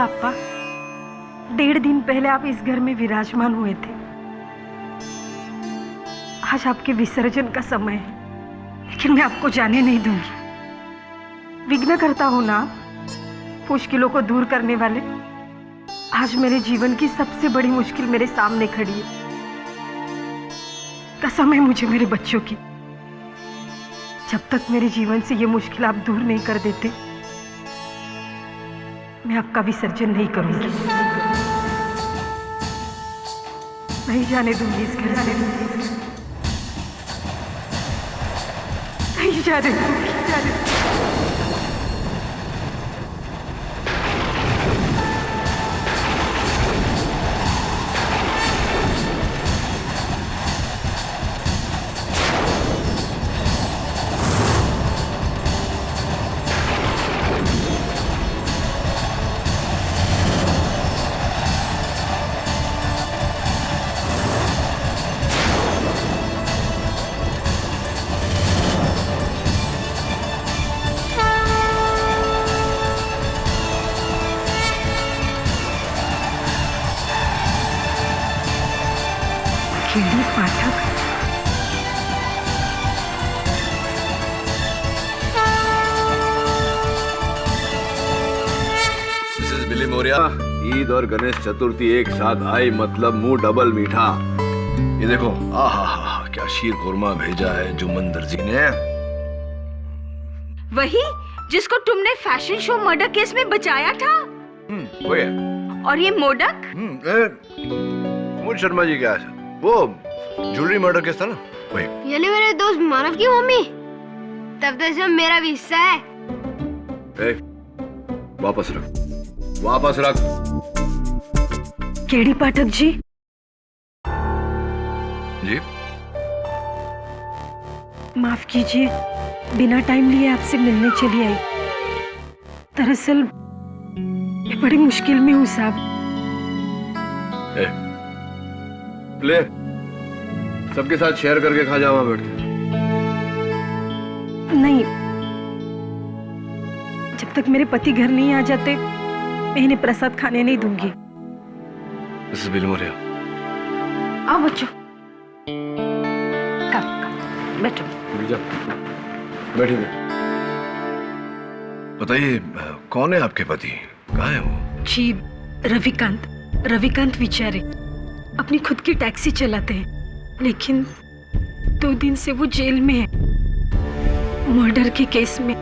पापा, 1.5 दिन पहले आप इस घर में विराजमान हुए थे। आज आपके विसर्जन का समय है, लेकिन मैं आपको जाने नहीं दूंगी। विघ्न करता हूं ना आप, मुश्किलों को दूर करने वाले। आज मेरे जीवन की सबसे बड़ी मुश्किल मेरे सामने खड़ी है। कसम है मुझे मेरे बच्चों की, जब तक मेरे जीवन से ये मुश्किल आप दूर नहीं कर देते, मैं आपका विसर्जन नहीं करूंगी। नहीं जाने दूंगी इस घर से, नहीं जाने दूंगी। केडी पाठक, मिसेस बिली मौर्य, ईद और गणेश चतुर्थी एक साथ आई, मतलब मुंह डबल मीठा। ये देखो, आहा क्या शीर खुरमा भेजा है जुम्मन दर्जी ने। वही जिसको तुमने फैशन शो मर्डर केस में बचाया था। वो है। और ये मोदक? कुमार शर्मा जी क्या है? वो ज्वेलरी मर्डर केस था ना, वही। यानी मेरे दोस्त मानव की मम्मी, तब तो इसमें मेरा भी हिस्सा है। वापस रख, वापस रख। केडी पाठक जी। जी माफ कीजिए, बिना टाइम लिए आपसे मिलने चली आई। दरअसल मैं बड़ी मुश्किल में हूँ साहब। ले, सबके साथ शेयर करके खा जाओ, बैठ के। नहीं, जब तक मेरे पति घर नहीं आ जाते, मैं इन्हें प्रसाद खाने नहीं दूंगी। मिसेस बिली मौर्य, आओ बच्चों, बैठो। बैठिए। बताइए, कौन है आपके पति? कहाँ है वो? जी, रविकांत विचारे अपनी खुद की टैक्सी चलाते हैं, लेकिन 2 दिन से वो जेल में है, मर्डर के केस में।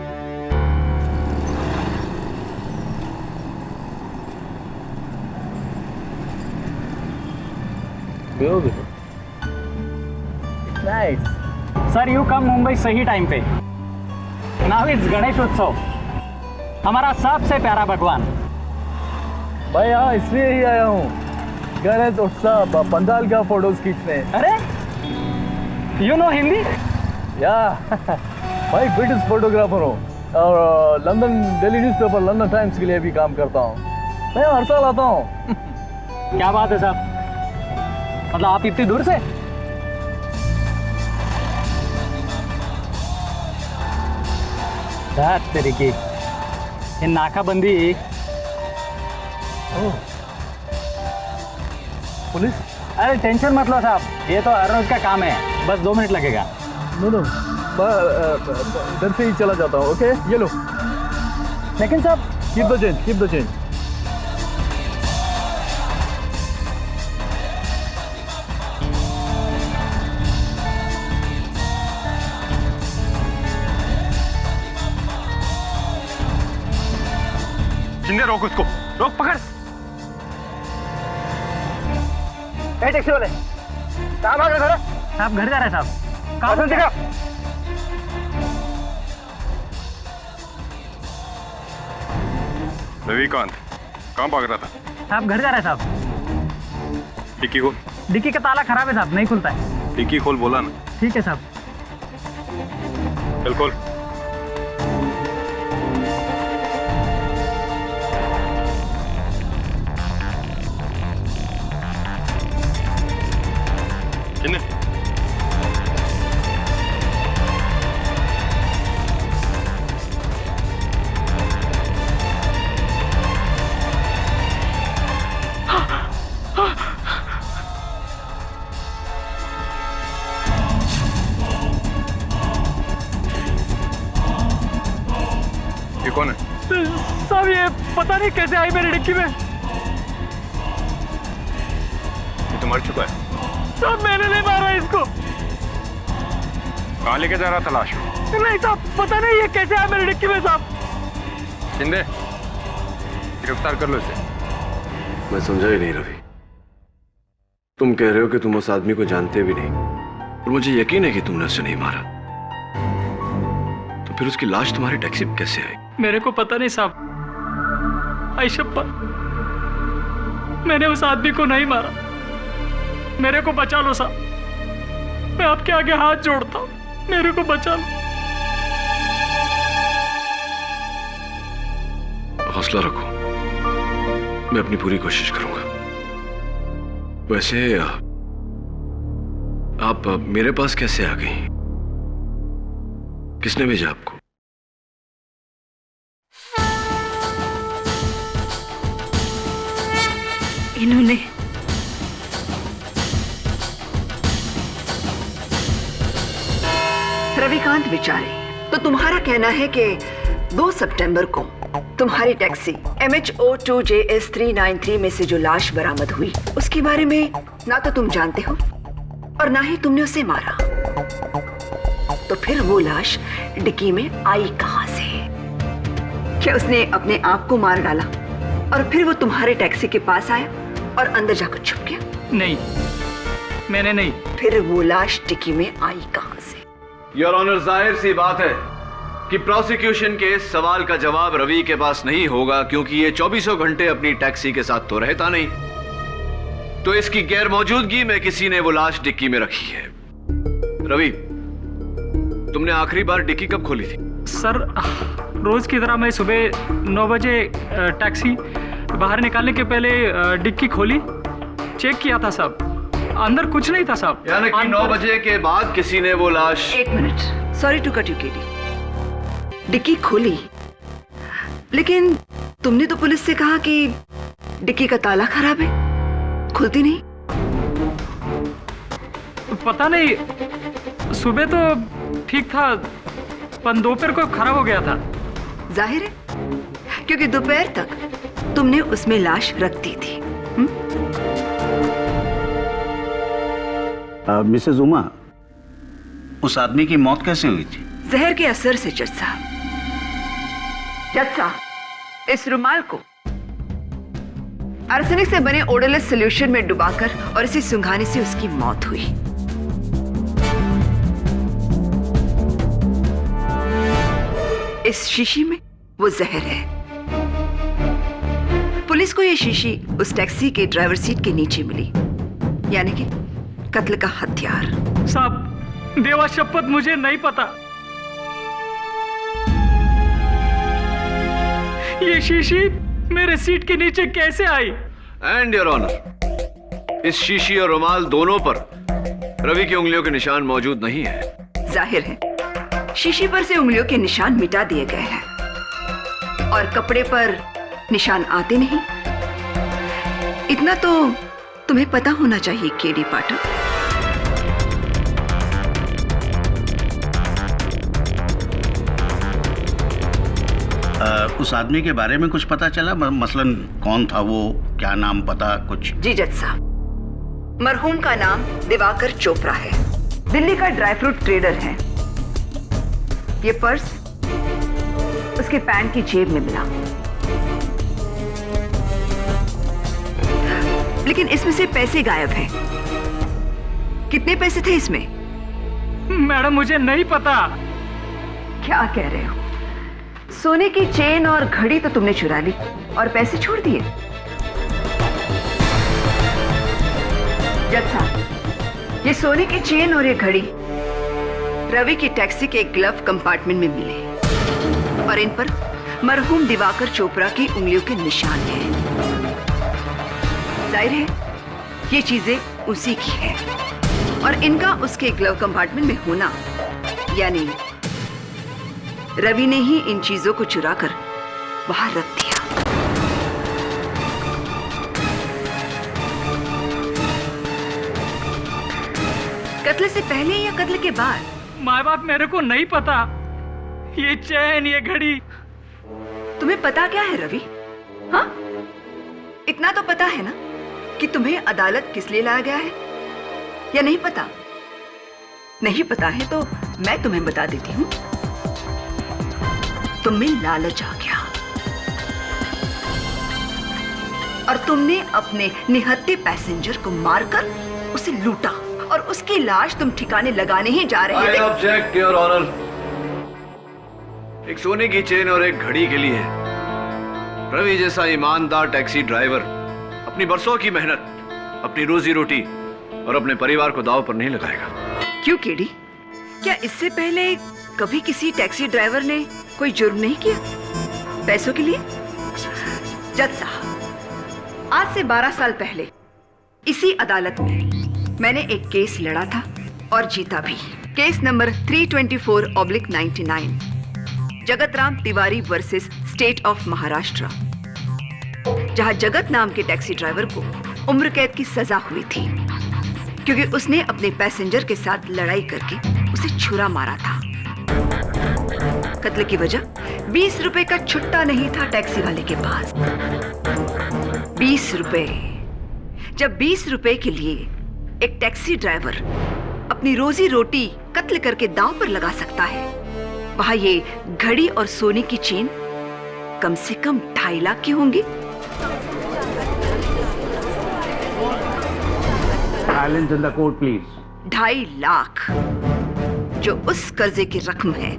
Nice. Sir, you come Mumbai सही टाइम पे। Now it's गणेश उत्सव, हमारा सबसे प्यारा भगवान। भाई यहाँ इसलिए ही आया हूँ, गणेश उत्सव पंडाल का फोटोज खींचने। अरे, you know हिंदी? या भाई ब्रिटिश फोटोग्राफर हूँ और London daily newspaper London times के लिए भी काम करता हूँ। मैं हर साल आता हूँ। क्या बात है साहब, मतलब आप इतनी दूर से? तरीके ये नाकाबंदी। पुलिस? अरे टेंशन मत लो साहब, ये तो हर रोज का काम है, बस 2 मिनट लगेगा। नो इधर से ही चला जाता हूँ। ओके, ये लो। लेकिन साहब, कीप द चेंज। जिंदे रोक उसको, रोक, पकड़। टैक्सी वाले कहाँ भाग रहे? साहब घर जा रहे हैं साहब। कहाँ दिखा? रविकांत कहाँ भाग रहा था? साहब घर जा रहे हैं साहब। डिक्की खोल। डिक्की का ताला खराब है साहब, नहीं खुलता है। डिक्की खोल बोला ना। ठीक है साहब। चल खोल। किन्ने? साहब ये पता नहीं कैसे आई मेरी डिक्की में। ये तो मर चुका है। साहब मैंने नहीं मारा इसको। कहाँ लेके जा रहा था लाश? नहीं साहब, पता नहीं ये कैसे आया मेरी डिक्की में साहब। शिंदे, गिरफ्तार कर लो इसे। मैं समझा ही नहीं रवि। तुम कह रहे हो कि तुम उस आदमी को जानते भी नहीं, और मुझे यकीन है कि तुमने उसे नहीं मारा। तो फिर उसकी लाश तुम्हारी टैक्सी में कैसे आई? मेरे को पता नहीं साहब। आयशप्पा, मैंने उस आदमी को नहीं मारा। मेरे को बचा लो साहब, मैं आपके आगे हाथ जोड़ता हूँ, मेरे को बचा लो। हौसला रखो, मैं अपनी पूरी कोशिश करूंगा। वैसे आप मेरे पास कैसे आ गई? किसने भेजा आपको? इन्होंने। रविकांत बेचारे, तो तुम्हारा कहना है कि 2 सितंबर को तुम्हारी टैक्सी MHO2JS393 में से जो लाश बरामद हुई उसके बारे में ना तो तुम जानते हो और ना ही तुमने उसे मारा। तो फिर वो लाश डिक्की में आई कहां से? क्या उसने अपने आप को मार डाला और फिर वो तुम्हारे टैक्सी के पास आया और अंदर जाकर छुप गया? नहीं, मैंने नहीं। फिर वो लाश डिक्की में आई कहां से? योर ऑनर, जाहिर सी बात है कि प्रोसिक्यूशन के इस सवाल का जवाब रवि के पास नहीं होगा, क्योंकि ये 24 घंटे अपनी टैक्सी के साथ तो रहता नहीं। तो इसकी गैर मौजूदगी में किसी ने वो लाश डिक्की में रखी है। रवि, तुमने आखिरी बार डिक्की कब खोली थी? सर, रोज की तरह मैं सुबह 9 बजे टैक्सी बाहर निकालने के पहले डिक्की खोली, चेक किया था साहब, अंदर कुछ नहीं था साहब। यानी कि 9 बजे के बाद किसी ने वो लाश। 1 minute, sorry to cut you KD. डिक्की खोली, लेकिन तुमने तो पुलिस से कहा कि डिक्की का ताला खराब है, खुलती नहीं। पता नहीं, सुबह तो ठीक था पर दोपहर को खराब हो गया था। जाहिर है, क्योंकि दोपहर तक तुमने उसमें लाश रख दी थी। मिसेज उमा, उस आदमी की मौत कैसे हुई थी? जहर के असर से जज साहब। जज साहब, इस रुमाल को आर्सेनिक से बने ओडोलेस सॉल्यूशन में डुबाकर और इसे सुंघाने से उसकी मौत हुई। इस शीशी में वो जहर है। पुलिस को ये शीशी उस टैक्सी के ड्राइवर सीट के नीचे मिली, यानी कि कत्ल का हथियार। साहब, देवा शपथ मुझे नहीं पता। ये शीशी मेरे सीट के नीचे कैसे आई? एंड योर ऑनर, इस शीशी और रुमाल दोनों पर रवि की उंगलियों के निशान मौजूद नहीं है। जाहिर है, शीशी पर से उंगलियों के निशान मिटा दिए गए हैं और कपड़े पर निशान आते नहीं। इतना तो तुम्हें पता होना चाहिए केडी पाठक। उस आदमी के बारे में कुछ पता चला? मसलन कौन था वो, क्या नाम, पता कुछ? जी जज साहब, मरहूम का नाम दिवाकर चोपड़ा है, दिल्ली का ड्राई फ्रूट ट्रेडर है। ये पर्स उसके पैंट की जेब में मिला, लेकिन इसमें से पैसे गायब हैं। कितने पैसे थे इसमें? मैडम, मुझे नहीं पता। क्या कह रहे हो? सोने की चेन और घड़ी तो तुमने चुरा ली और पैसे छोड़ दिए। जज साहब, ये सोने की चेन और ये घड़ी रवि की टैक्सी के ग्लव कंपार्टमेंट में मिले और इन पर मरहूम दिवाकर चोपड़ा की उंगलियों के निशान हैं। जाहिर है, ये चीजें उसी की है और इनका उसके ग्लव कंपार्टमेंट में होना, यानी रवि ने ही इन चीजों को चुराकर बाहर रख दिया। कत्ल से पहले या कत्ल के बाद? माँ बाप, मेरे को नहीं पता। ये चैन, ये घड़ी तुम्हें पता क्या है रवि? हाँ, इतना तो पता है ना कि तुम्हें अदालत किस लिए लाया गया है, या नहीं पता? नहीं पता है तो मैं तुम्हें बता देती हूँ। तुम्हें लालच आ गया और तुमने अपने निहत्थे पैसेंजर को मारकर उसे लूटा और उसकी लाश तुम ठिकाने लगाने ही जा रहे थे। Object your honour. एक सोने की चेन और एक घड़ी के लिए रवि जैसा ईमानदार टैक्सी ड्राइवर अपनी बरसों की मेहनत, अपनी रोजी रोटी और अपने परिवार को दांव पर नहीं लगाएगा। क्यों केडी? क्या इससे पहले कभी किसी टैक्सी ड्राइवर ने कोई जुर्म नहीं किया पैसों के लिए? जज साहब, आज से 12 साल पहले इसी अदालत में मैंने एक केस लड़ा था और जीता भी। Case number 324/99, Jagat Ram Tiwari versus state of Maharashtra, जहां जगत नाम के टैक्सी ड्राइवर को उम्र कैद की सजा हुई थी क्योंकि उसने अपने पैसेंजर के साथ लड़ाई करके उसे छुरा मारा था। कत्ल की वजह 20 रुपए का छुट्टा नहीं था टैक्सी वाले के पास। 20 रुपए। जब 20 रुपए के लिए एक टैक्सी ड्राइवर अपनी रोजी रोटी कत्ल करके दांव पर लगा सकता है, वहां ये घड़ी और सोने की चेन कम से कम 2.5 लाख की होंगी। Silence in the court, please. 2.5 lakh, जो उस कर्जे की रकम है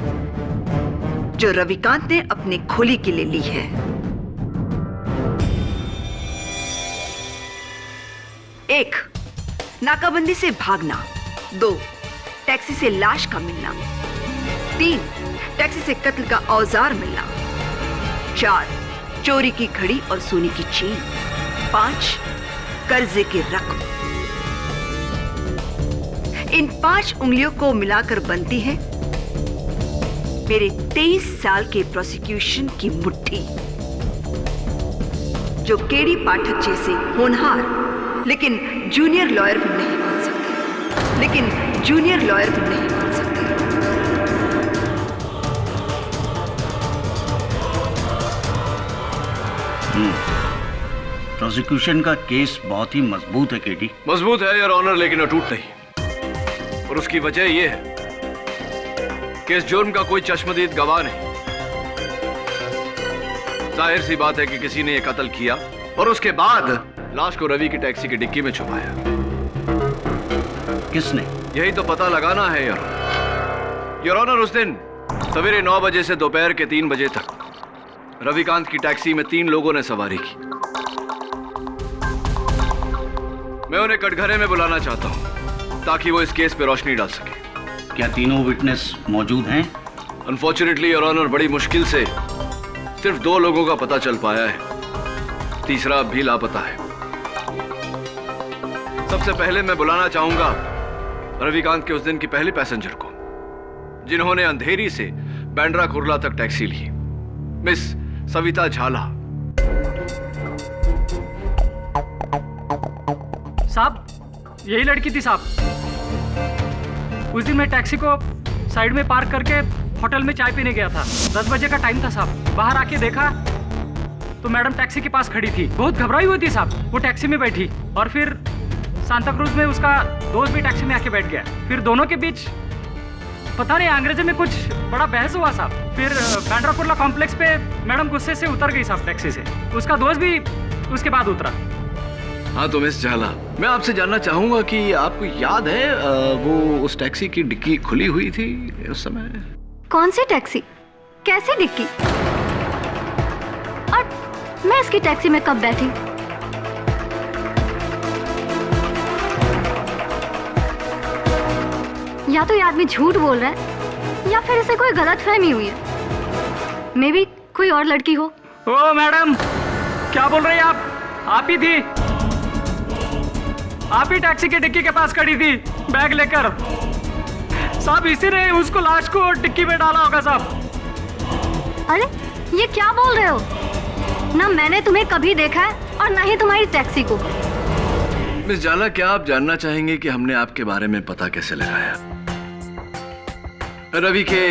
जो रविकांत ने अपने खोली के लिए ली है। 1, नाकाबंदी से भागना। 2, टैक्सी से लाश का मिलना। 3, टैक्सी से कत्ल का औजार मिलना। 4, चोरी की घड़ी और सोने की चेन। 5, कर्जे की रकम। इन 5 उंगलियों को मिलाकर बनती है मेरे 23 साल के प्रोसिक्यूशन की मुट्ठी, जो केडी पाठक जैसे होनहार लेकिन जूनियर लॉयर भी नहीं बन सकते, लेकिन जूनियर लॉयर भी नहीं बन सकते। प्रोसिक्यूशन का केस बहुत ही मजबूत है केडी। मजबूत है योर ऑनर, लेकिन अटूट नहीं। और उसकी वजह यह है कि इस जुर्म का कोई चश्मदीद गवाह नहीं। जाहिर सी बात है कि किसी ने यह कत्ल किया और उसके बाद लाश को रवि की टैक्सी की डिक्की में छुपाया। किसने? यही तो पता लगाना है योर ऑनर। उस दिन सवेरे 9 बजे से दोपहर के 3 बजे तक रविकांत की टैक्सी में 3 लोगों ने सवारी की। मैं उन्हें कटघरे में बुलाना चाहता हूं ताकि वो इस केस पे रोशनी डाल सके। क्या तीनों विटनेस मौजूद हैं? अनफॉर्चुनेटली योर ऑनर, बड़ी मुश्किल से सिर्फ 2 लोगों का पता चल पाया है, तीसरा भी लापता है। सबसे पहले मैं बुलाना चाहूंगा रविकांत के उस दिन की पहली पैसेंजर को, जिन्होंने अंधेरी से बैंड्रा कुर्ला तक टैक्सी ली, मिस सविता झाला। साहब, यही लड़की थी साहब। उस दिन मैं टैक्सी को साइड में पार्क करके होटल में चाय पीने गया था। 10 बजे का टाइम था साहब। बाहर आके देखा तो मैडम टैक्सी के पास खड़ी थी, बहुत घबराई हुई थी साहब। वो टैक्सी में बैठी और फिर सांता क्रूज में उसका दोस्त भी टैक्सी में आके बैठ गया। फिर दोनों के बीच पता नहीं अंग्रेजी में कुछ बड़ा बहस हुआ साहब। फिर बैंड्रा कुर्ला कॉम्प्लेक्स पे मैडम गुस्से से उतर गई साहब टैक्सी से। उसका दोस्त भी उसके बाद उतरा। हाँ तो मिस झाला, मैं आपसे जानना चाहूंगा कि आपको याद है वो उस टैक्सी की डिक्की खुली हुई थी उस समय? कौन सी टैक्सी? कैसी डिक्की? और मैं इसकी टैक्सी में कब बैठी? या तो ये आदमी झूठ बोल रहा है या फिर इसे कोई गलतफहमी हुई है। मे बी कोई और लड़की हो। ओ मैडम, क्या बोल रही हैं आप? आप ही थी, आप ही टैक्सी की डिक्की के पास खड़ी थी बैग लेकर साहब। इसी ने उसको लाश को डिक्की में डाला होगा साहब। अरे ये क्या बोल रहे हो? ना मैंने तुम्हें कभी देखा है और ना ही तुम्हारी टैक्सी को। मिस झाला, क्या आप जानना चाहेंगे कि हमने आपके बारे में पता कैसे लगाया? रवि के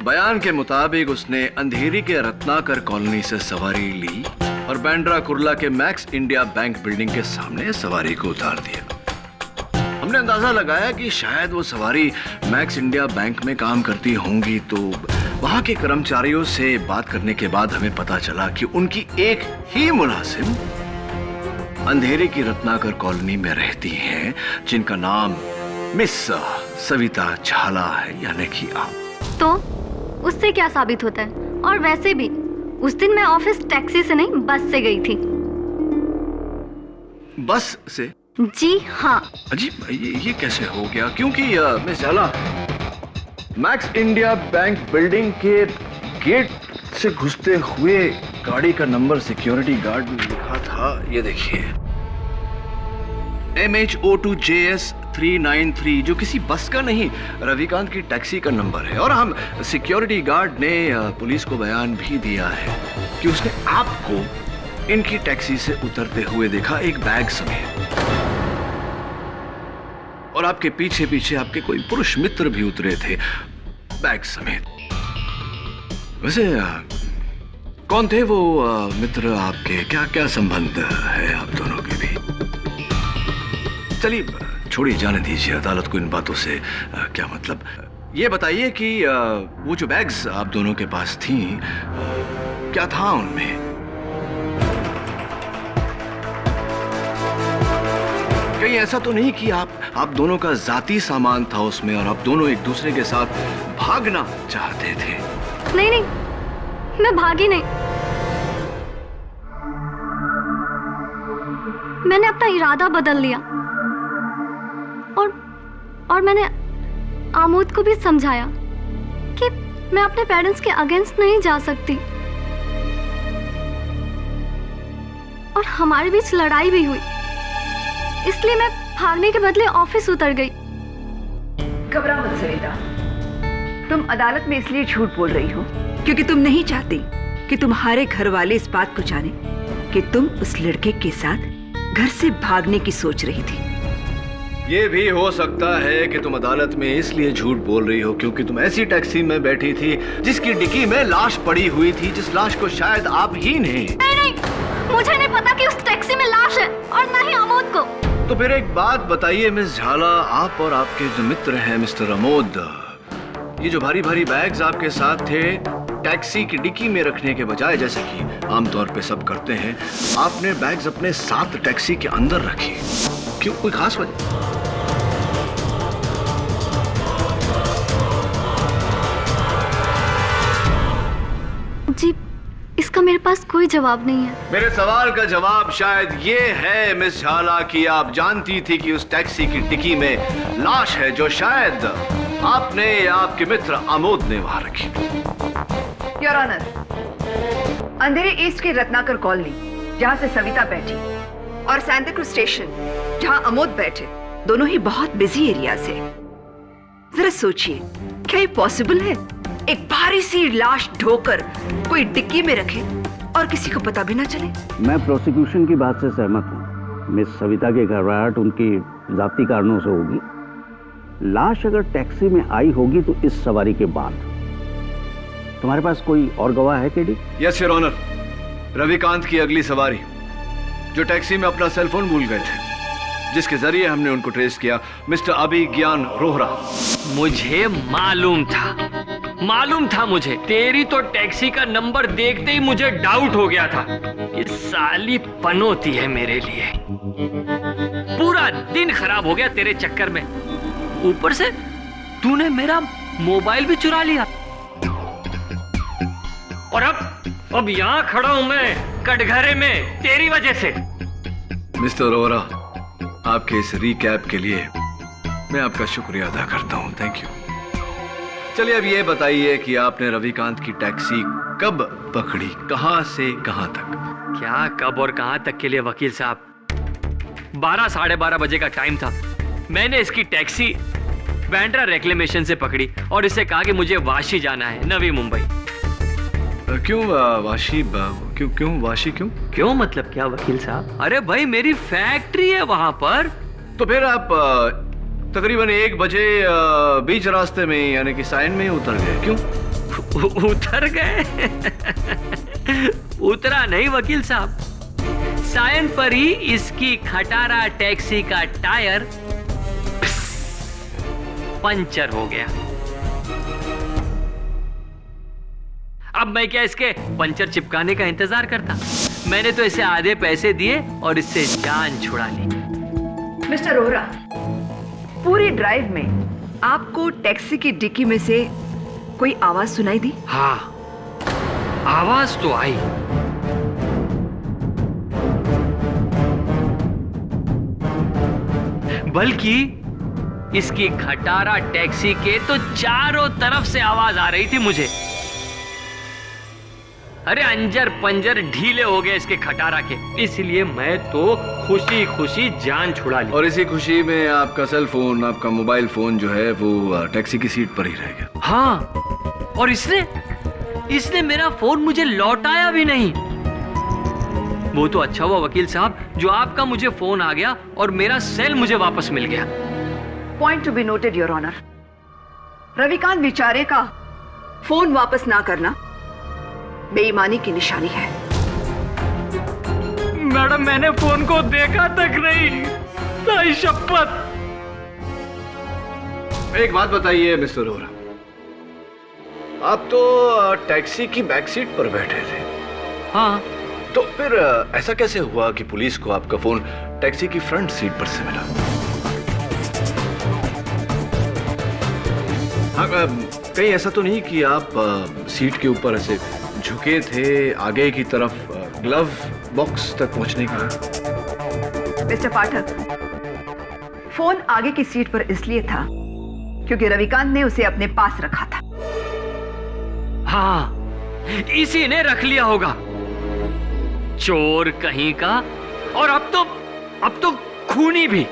बयान के मुताबिक उसने अंधेरी के रत्नाकर कॉलोनी से सवारी ली और बांद्रा कुर्ला के मैक्स इंडिया बैंक बिल्डिंग के सामने सवारी को उतार दिया। हमने अंदाजा लगाया कि शायद वो सवारी मैक्स इंडिया बैंक में काम करती होंगी, तो वहां के कर्मचारियों से बात करने के बाद हमें पता चला कि उनकी एक ही मुलाजिम अंधेरे की रत्नाकर कॉलोनी में रहती हैं, जिनका नाम मिस सविता झाला है, यानी कि आप। तो उससे क्या साबित होता है? और वैसे भी उस दिन मैं ऑफिस टैक्सी से नहीं बस से गई थी। बस से? जी हाँ। अजीब, ये कैसे हो गया? क्योंकि मिस झाला, मैक्स इंडिया बैंक बिल्डिंग के गेट से घुसते हुए गाड़ी का नंबर सिक्योरिटी गार्ड में लिखा था, ये देखिए, MHO2JS 393, जो किसी बस का नहीं, रविकांत की टैक्सी का नंबर है। और हम सिक्योरिटी गार्ड ने पुलिस को बयान भी दिया है कि उसने आपको इनकी टैक्सी से उतरते हुए देखा, एक बैग समेत, और आपके पीछे पीछे आपके कोई पुरुष मित्र भी उतरे थे बैग समेत। वैसे कौन थे वो मित्र आपके? क्या क्या संबंध है आप दोनों के भी? चलिए छोड़िए, जाने दीजिए, अदालत को इन बातों से क्या मतलब। ये बताइए कि वो जो बैग्स आप दोनों के पास थी, क्या था उनमें? कहीं ऐसा तो नहीं कि आप दोनों का जाती सामान था उसमें और आप दोनों एक दूसरे के साथ भागना चाहते थे? नहीं नहीं, मैं भागी नहीं। मैंने अपना इरादा बदल लिया और मैंने आमोद को भी समझाया कि मैं अपने पेरेंट्स के अगेंस्ट नहीं जा सकती। और हमारे बीच लड़ाई भी हुई, इसलिए मैं भागने के बदले ऑफिस उतर गई। घबरा मत सविता, तुम अदालत में इसलिए झूठ बोल रही हो क्योंकि तुम नहीं चाहती कि तुम्हारे घर वाले इस बात को जाने कि तुम उस लड़के के साथ घर से भागने की सोच रही थी। ये भी हो सकता है कि तुम अदालत में इसलिए झूठ बोल रही हो क्योंकि तुम ऐसी टैक्सी में बैठी थी जिसकी डिक्की में लाश पड़ी हुई थी, जिस लाश को शायद आप ही ने। नहीं, मुझे नहीं पता कि उस टैक्सी में लाश है, और न ही आमोद को। तो फिर एक बात बताइए मिस झाला, आप और आपके जो मित्र हैं मिस्टर अमोद, ये जो भारी भारी बैग्स आपके साथ थे, टैक्सी की डिक्की में रखने के बजाय, जैसे कि आमतौर पे सब करते हैं, आपने बैग्स अपने साथ टैक्सी के अंदर रखे। क्यों, कोई खास वजह? जी, इसका मेरे पास कोई जवाब नहीं है। मेरे सवाल का जवाब शायद ये है मिस झाला कि आप जानती थी कि उस टैक्सी की डिक्की में लाश है जो शायद आपने या आपके मित्र आमोद ने वहां रखी। योर ऑनर, अंधेरे ईस्ट के रत्नाकर कॉलोनी, जहां से सविता बैठी, और सैंताक्रूज स्टेशन, जहां अमोद बैठे, दोनों ही बहुत बिजी एरियाज है। जरा सोचिए, क्या ये पॉसिबल है एक भारी सी लाश ढोकर कोई डिक्की में रखे और किसी को पता भी ना चले? मैं प्रोसिक्यूशन की बात से सहमत हूँ। मिस सविता की घबराहट उनकी जाती कारणों से होगी। लाश अगर टैक्सी में आई होगी तो इस सवारी के बाद। तुम्हारे पास कोई और गवाह है KD? Yes your honour, Ravikant की अगली सवारी जो टैक्सी में अपना सेलफोन भूल गए थे, जिसके जरिए हमने उनको ट्रेस किया, मिस्टर अभिज्ञान रोहरा। मुझे मालूम था मुझे। तेरी तो टैक्सी का नंबर देखते ही मुझे डाउट हो गया था कि साली पनौती है मेरे लिए। पूरा दिन खराब हो गया तेरे चक्कर में, ऊपर से तूने मेरा मोबाइल भी चुरा लिया। और अब यहाँ खड़ा हूं मैं कटघरे में तेरी वजह से। मिस्टर रोहरा, आपके इस रिकैप के लिए मैं आपका शुक्रिया अदा करता हूं। Thank you. चलिए अब ये बताइए कि आपने रविकांत की टैक्सी कब पकड़ी, कहां से कहां तक? क्या कब और कहां तक के लिए वकील साहब? 12 साढ़े 12 बजे का टाइम था। मैंने इसकी टैक्सी बांद्रा रेक्लेमेशन से पकड़ी और इसे कहा कि मुझे वाशी जाना है, नवी मुंबई। क्यों वाशी? क्यों वाशी? क्यों मतलब क्या वकील साहब? अरे भाई, मेरी फैक्ट्री है वहां पर। तो फिर आप तकरीबन 1 बजे बीच रास्ते में, यानी कि साइन में ही उतर गए। क्यों? उतर गए? उतरा नहीं वकील साहब, सायन पर ही इसकी खटारा टैक्सी का टायर पंचर हो गया। अब मैं क्या इसके पंचर चिपकाने का इंतजार करता? मैंने तो इसे आधे पैसे दिए और इससे जान छुड़ा ली। मिस्टर रोहरा, पूरी ड्राइव में आपको टैक्सी की डिक्की में से कोई आवाज सुनाई दी? हाँ, आवाज तो आई। बल्कि इसकी खटारा टैक्सी के तो चारों तरफ से आवाज आ रही थी मुझे। अरे अंजर पंजर ढीले हो गए इसके खटारा के, इसलिए मैं तो खुशी खुशी जान छुड़ा ली। और इसी खुशी में आपका सेल फोन, आपका मोबाइल फोन जो है वो टैक्सी की सीट पर ही रह गया। हाँ, और इसने मेरा फोन मुझे लौटाया भी नहीं। वो तो अच्छा हुआ वकील साहब जो आपका मुझे फोन आ गया और मेरा सेल मुझे वापस मिल गया। Point to be noted your honour, Ravikant बेचारे का फोन वापस ना करना बेईमानी की निशानी है। मैडम मैंने फोन को देखा तक नहीं, ताई शपथ। एक बात बताइए मिस्टर रोहरा, आप तो टैक्सी की बैक सीट पर बैठे थे। हाँ, तो फिर ऐसा कैसे हुआ कि पुलिस को आपका फोन टैक्सी की फ्रंट सीट पर से मिला? हाँ, कहीं ऐसा तो नहीं कि आप सीट के ऊपर ऐसे झुके थे आगे की तरफ ग्लव बॉक्स तक पहुंचने के लिए? मिस्टर पाठक, फोन आगे की सीट पर इसलिए था क्योंकि रविकांत ने उसे अपने पास रखा था। हाँ, इसी ने रख लिया होगा, चोर कहीं का। और अब तो खूनी भी।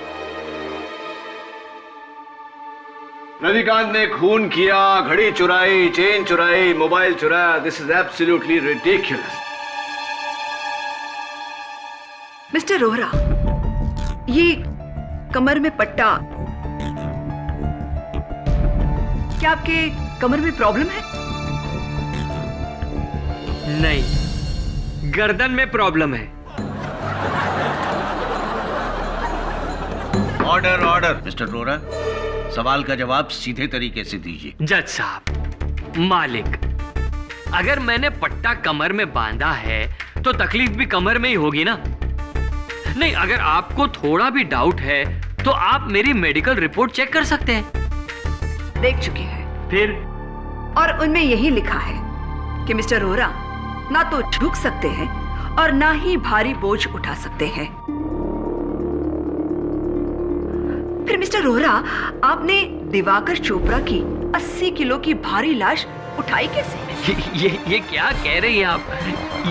रविकांत ने खून किया, घड़ी चुराई, चेन चुराई, मोबाइल चुराया। This is absolutely ridiculous. Mister Rohra, ये कमर में पट्टा, क्या आपके कमर में प्रॉब्लम है? नहीं, गर्दन में प्रॉब्लम है। ऑर्डर ऑर्डर मिस्टर रोहरा, सवाल का जवाब सीधे तरीके से दीजिए। जज साहब, मालिक, अगर मैंने पट्टा कमर में बांधा है तो तकलीफ भी कमर में ही होगी ना? नहीं, अगर आपको थोड़ा भी डाउट है तो आप मेरी मेडिकल रिपोर्ट चेक कर सकते हैं। देख चुके हैं। फिर? और उनमें यही लिखा है कि मिस्टर रोहरा ना तो झुक सकते हैं और ना ही भारी बोझ उठा सकते हैं। फिर मिस्टर रोहरा, आपने दिवाकर चोपड़ा की 80 किलो की भारी लाश उठाई कैसे? ये क्या कह रही हैं आप?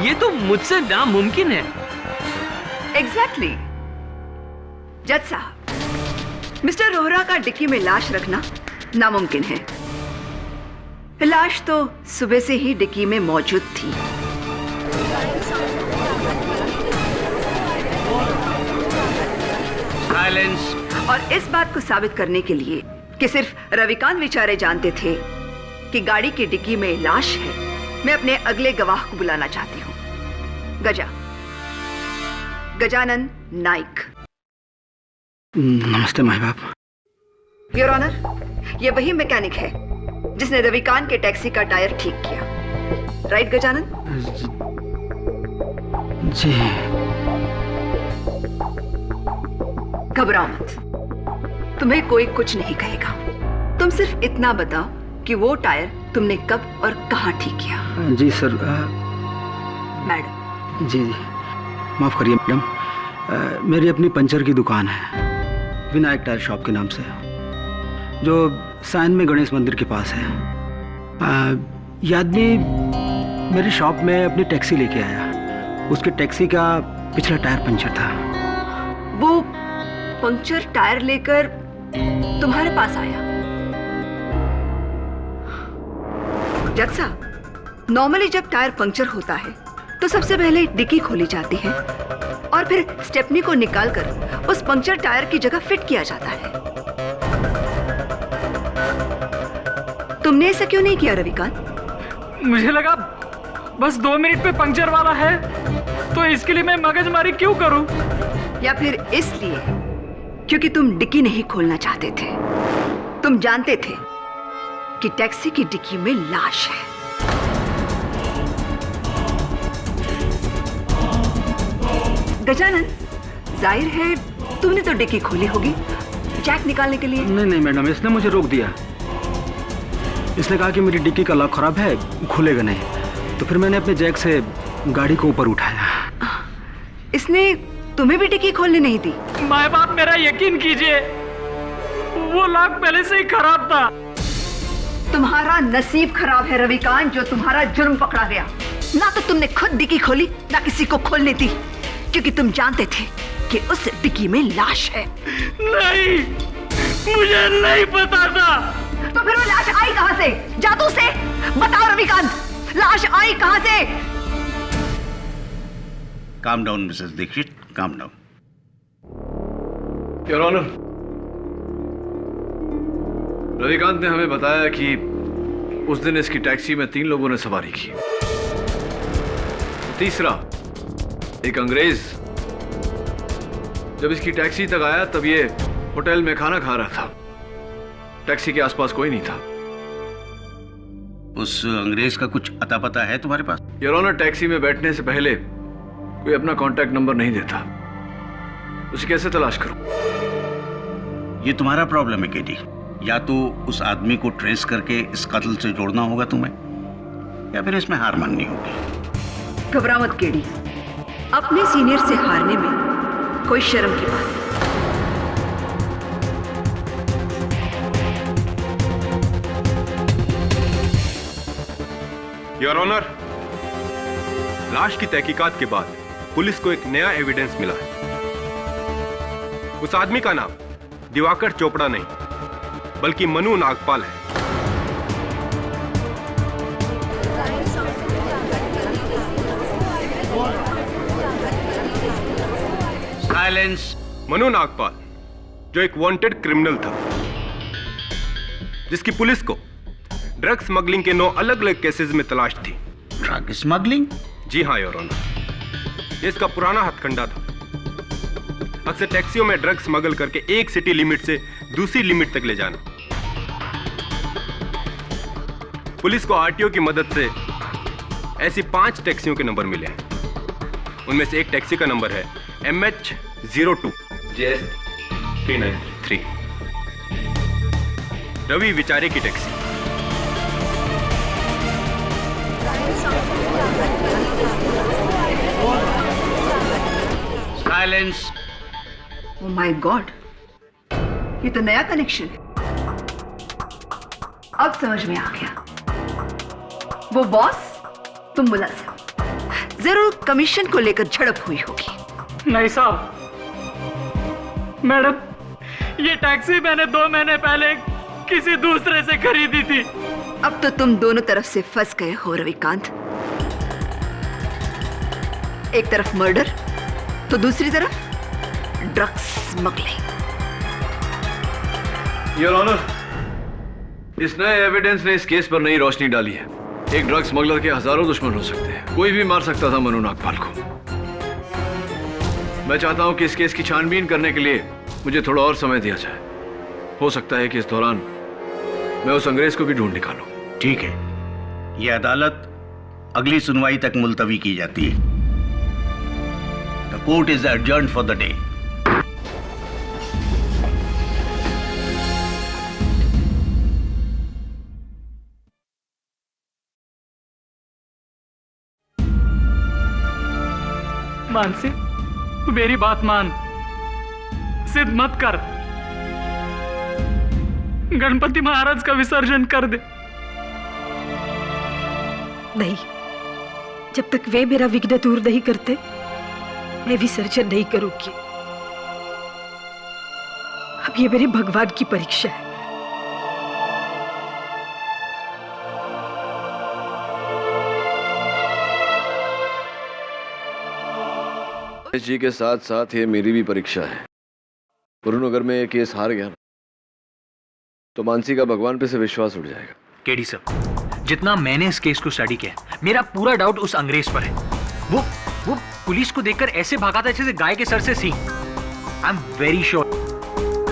ये तो मुझसे नामुमकिन है। एग्जैक्टली। जज साहब, मिस्टर रोहरा का डिक्की में लाश रखना नामुमकिन है। लाश तो सुबह से ही डिक्की में मौजूद थी। साइलेंस। और इस बात को साबित करने के लिए कि सिर्फ रविकांत बेचारे जानते थे कि गाड़ी की डिक्की में लाश है, मैं अपने अगले गवाह को बुलाना चाहती हूँ। गजानन नाइक। नमस्ते माई बाप। योर ऑनर, ये वही मैकेनिक है जिसने रविकांत के टैक्सी का टायर ठीक किया। राइट गजानन? जी। घबराओ मत, तुम्हें कोई कुछ नहीं कहेगा। तुम सिर्फ इतना बताओ कि वो टायर तुमने कब और कहां ठीक किया। जी सर। मैडम। जी, माफ करिए मैडम, मेरी अपनी पंचर की दुकान है विनायक टायर शॉप के नाम से, जो सायन में गणेश मंदिर के पास है। ये आदमी मेरी शॉप में अपनी टैक्सी लेके आया। उसके टैक्सी का पिछला टायर पंचर था। वो पंक्चर टायर लेकर तुम्हारे पास आया? जज साहब, नॉर्मली जब टायर पंक्चर होता है तो सबसे पहले डिक्की खोली जाती है और फिर स्टेपनी को निकालकर उस पंक्चर टायर की जगह फिट किया जाता है। तुमने ऐसा क्यों नहीं किया रविकांत? मुझे लगा बस 2 मिनट पे पंक्चर वाला है, तो इसके लिए मैं मगजमारी क्यों करूं? या फिर इसलिए क्योंकि तुम डिक्की नहीं खोलना चाहते थे। तुम जानते थे कि टैक्सी की डिक्की में लाश है। गजानन, जाहिर है तुमने तो डिक्की खोली होगी जैक निकालने के लिए। नहीं मैडम, इसने मुझे रोक दिया। इसने कहा कि मेरी डिक्की का लॉक खराब है, खुलेगा नहीं। तो फिर मैंने अपने जैक से गाड़ी को ऊपर उठाया। इसने तुम्हें भी डिक्की खोलने नहीं दी? माँ बाप, मेरा यकीन कीजिए, वो लॉक पहले से ही खराब था। तुम्हारा नसीब खराब है रविकांत, जो तुम्हारा जुर्म पकड़ा गया। ना तो तुमने खुद डिक्की खोली, ना किसी को खोलने दी, क्योंकि तुम जानते थे कि उस डिक्की में लाश है। नहीं, मुझे नहीं पता था। तो फिर वो लाश आई कहां से? जादू से? बताओ रविकांत, लाश आई कहां से? Calm down Mrs Dixit, calm down. Your honour, Ravikant ने हमें बताया कि उस दिन इसकी टैक्सी में 3 लोगों ने सवारी की। तीसरा एक अंग्रेज जब इसकी टैक्सी तक आया तब ये होटल में खाना खा रहा था। टैक्सी के आसपास कोई नहीं था। उस अंग्रेज का कुछ अता पता है तुम्हारे पास? योर ऑनर, टैक्सी में बैठने से पहले कोई अपना कांटेक्ट नंबर नहीं देता। उसे कैसे तलाश करूं? ये तुम्हारा प्रॉब्लम है केडी। या तो उस आदमी को ट्रेस करके इस कत्ल से जोड़ना होगा तुम्हें, या फिर इसमें हार माननी होगी। घबरा मत केडी, अपने सीनियर से हारने में कोई शर्म की बात नहीं। योर ऑनर, लाश की तहकीकात के बाद पुलिस को एक नया एविडेंस मिला है। उस आदमी का नाम दिवाकर चोपड़ा नहीं, बल्कि मनु नागपाल है। साइलेंस। मनु नागपाल, जो एक वांटेड क्रिमिनल था, जिसकी पुलिस को ड्रग स्मगलिंग के 9 अलग अलग केसेस में तलाश थी। Drug smuggling? जी हाँ योर ऑनर, ये इसका पुराना हथकंडा था। अक्सर टैक्सियों में ड्रग स्मगल करके एक सिटी लिमिट से दूसरी लिमिट तक ले जाना। पुलिस को आरटीओ की मदद से ऐसी 5 टैक्सियों के नंबर मिले हैं। उनमें से एक टैक्सी का नंबर है MH02 JS393, रवि विचारे की taxi. Silence. Oh my God, ये तो नया कनेक्शन है। अब समझ में आ गया। वो बॉस, तुम मुलाजिम। जरूर कमीशन को लेकर झड़प हुई होगी। नहीं साहब, मैडम, ये टैक्सी मैंने 2 महीने पहले किसी दूसरे से खरीदी थी। अब तो तुम दोनों तरफ से फंस गए हो रविकांत। एक तरफ मर्डर तो दूसरी तरफ ड्रग्स स्मगलिंग। योर ऑनर, इस नए एविडेंस ने इस केस पर नई रोशनी डाली है। एक ड्रग स्मगलर के हजारों दुश्मन हो सकते हैं, कोई भी मार सकता था मनु नागपाल को। मैं चाहता हूं कि इस केस की छानबीन करने के लिए मुझे थोड़ा और समय दिया जाए। हो सकता है कि इस दौरान मैं उस अंग्रेज को भी ढूंढ निकालूं। ठीक है, यह अदालत अगली सुनवाई तक मुलतवी की जाती है। The court is adjourned for the day. Mansi, तू मेरी बात मान, जिद मत कर। गणपति महाराज का विसर्जन कर दे। नहीं, जब तक वे मेरा विघ्न दूर नहीं करते मैं विसर्जन नहीं करूंगी। अब ये मेरे भगवान की परीक्षा है। जी के साथ साथ ये मेरी भी परीक्षा है। वरुण, अगर मैं ये केस हार गया तो मानसी का भगवान पे से विश्वास उठ जाएगा। केडी सर, जितना मैंने इस केस को स्टडी किया, मेरा पूरा डाउट उस अंग्रेज पर है। वो पुलिस को देखकर ऐसे भागा था जैसे गाय के सर से सींग। आई एम वेरी श्योर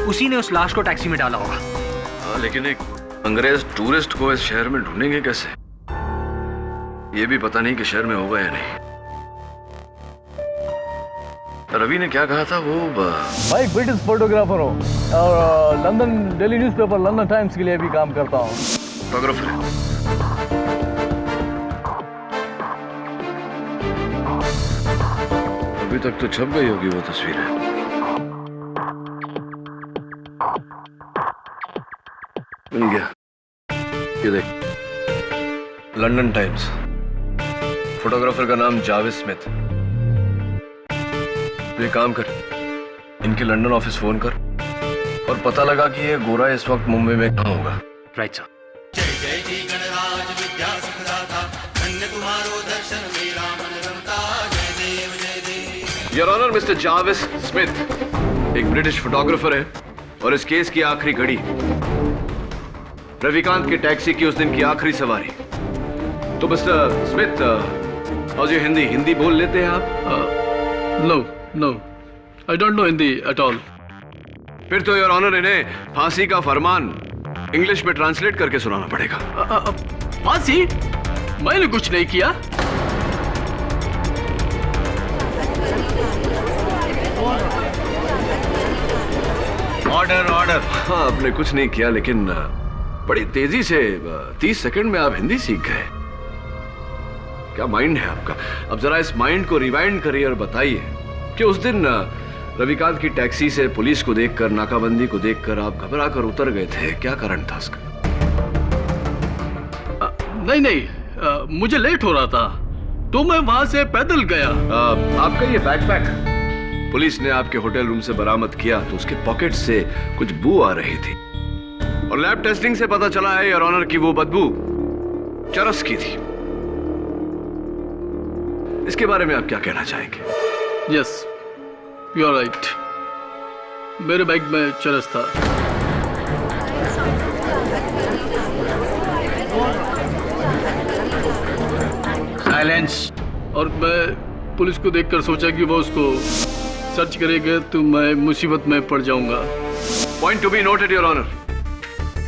उसी ने उस लाश को टैक्सी में डाला होगा। हाँ, लेकिन एक अंग्रेज टूरिस्ट को इस शहर में ढूंढेंगे कैसे? ये भी पता नहीं कि शहर में होगा या नहीं। रवि ने क्या कहा था वो? भाई ब्रिटिश फोटोग्राफर हूँ और London daily newspaper London times के लिए भी काम करता हूँ। फोटोग्राफर है। अभी तक तो छप गई होगी वो तस्वीरें। मिल गया, ये देख, लंदन टाइम्स। फोटोग्राफर का नाम जावेद स्मिथ। ये काम कर, इनके लंदन ऑफिस फोन कर और पता लगा कि ये गोरा इस वक्त मुंबई में कहाँ होगा। Right sir. Your honour, mister Javed Smith एक ब्रिटिश फोटोग्राफर है और इस केस की आखिरी घड़ी रविकांत की टैक्सी की उस दिन की आखिरी सवारी। तो मिस्टर स्मिथ, और जो हिंदी बोल लेते हैं आप? No, I don't know Hindi at all. फिर तो योर ऑनर इन्हें फांसी का फरमान इंग्लिश में ट्रांसलेट करके सुनाना पड़ेगा। फांसी? मैंने कुछ नहीं किया। ऑर्डर। हाँ, आपने कुछ नहीं किया, लेकिन बड़ी तेजी से 30 सेकंड में आप हिंदी सीख गए। क्या माइंड है आपका? अब जरा इस माइंड को रिवाइंड करिए और बताइए कि उस दिन रविकांत की टैक्सी से पुलिस को देखकर, नाकाबंदी को देखकर आप घबरा कर उतर गए थे। क्या कारण था उसका? नहीं, मुझे लेट हो रहा था तो मैं वहां से पैदल गया। आपका ये बैकपैक पुलिस ने आपके होटल रूम से बरामद किया तो उसके पॉकेट से कुछ बू आ रही थी और लैब टेस्टिंग से पता चला है योर ऑनर की वो बदबू चरस की थी। इसके बारे में आप क्या कहना चाहेंगे? Yes, you are right. मेरे बैग में चरस था। साइलेंस। और मैं पुलिस को देखकर सोचा कि वो उसको सर्च करेगा तो मैं मुसीबत में पड़ जाऊंगा। Point to be noted your honour,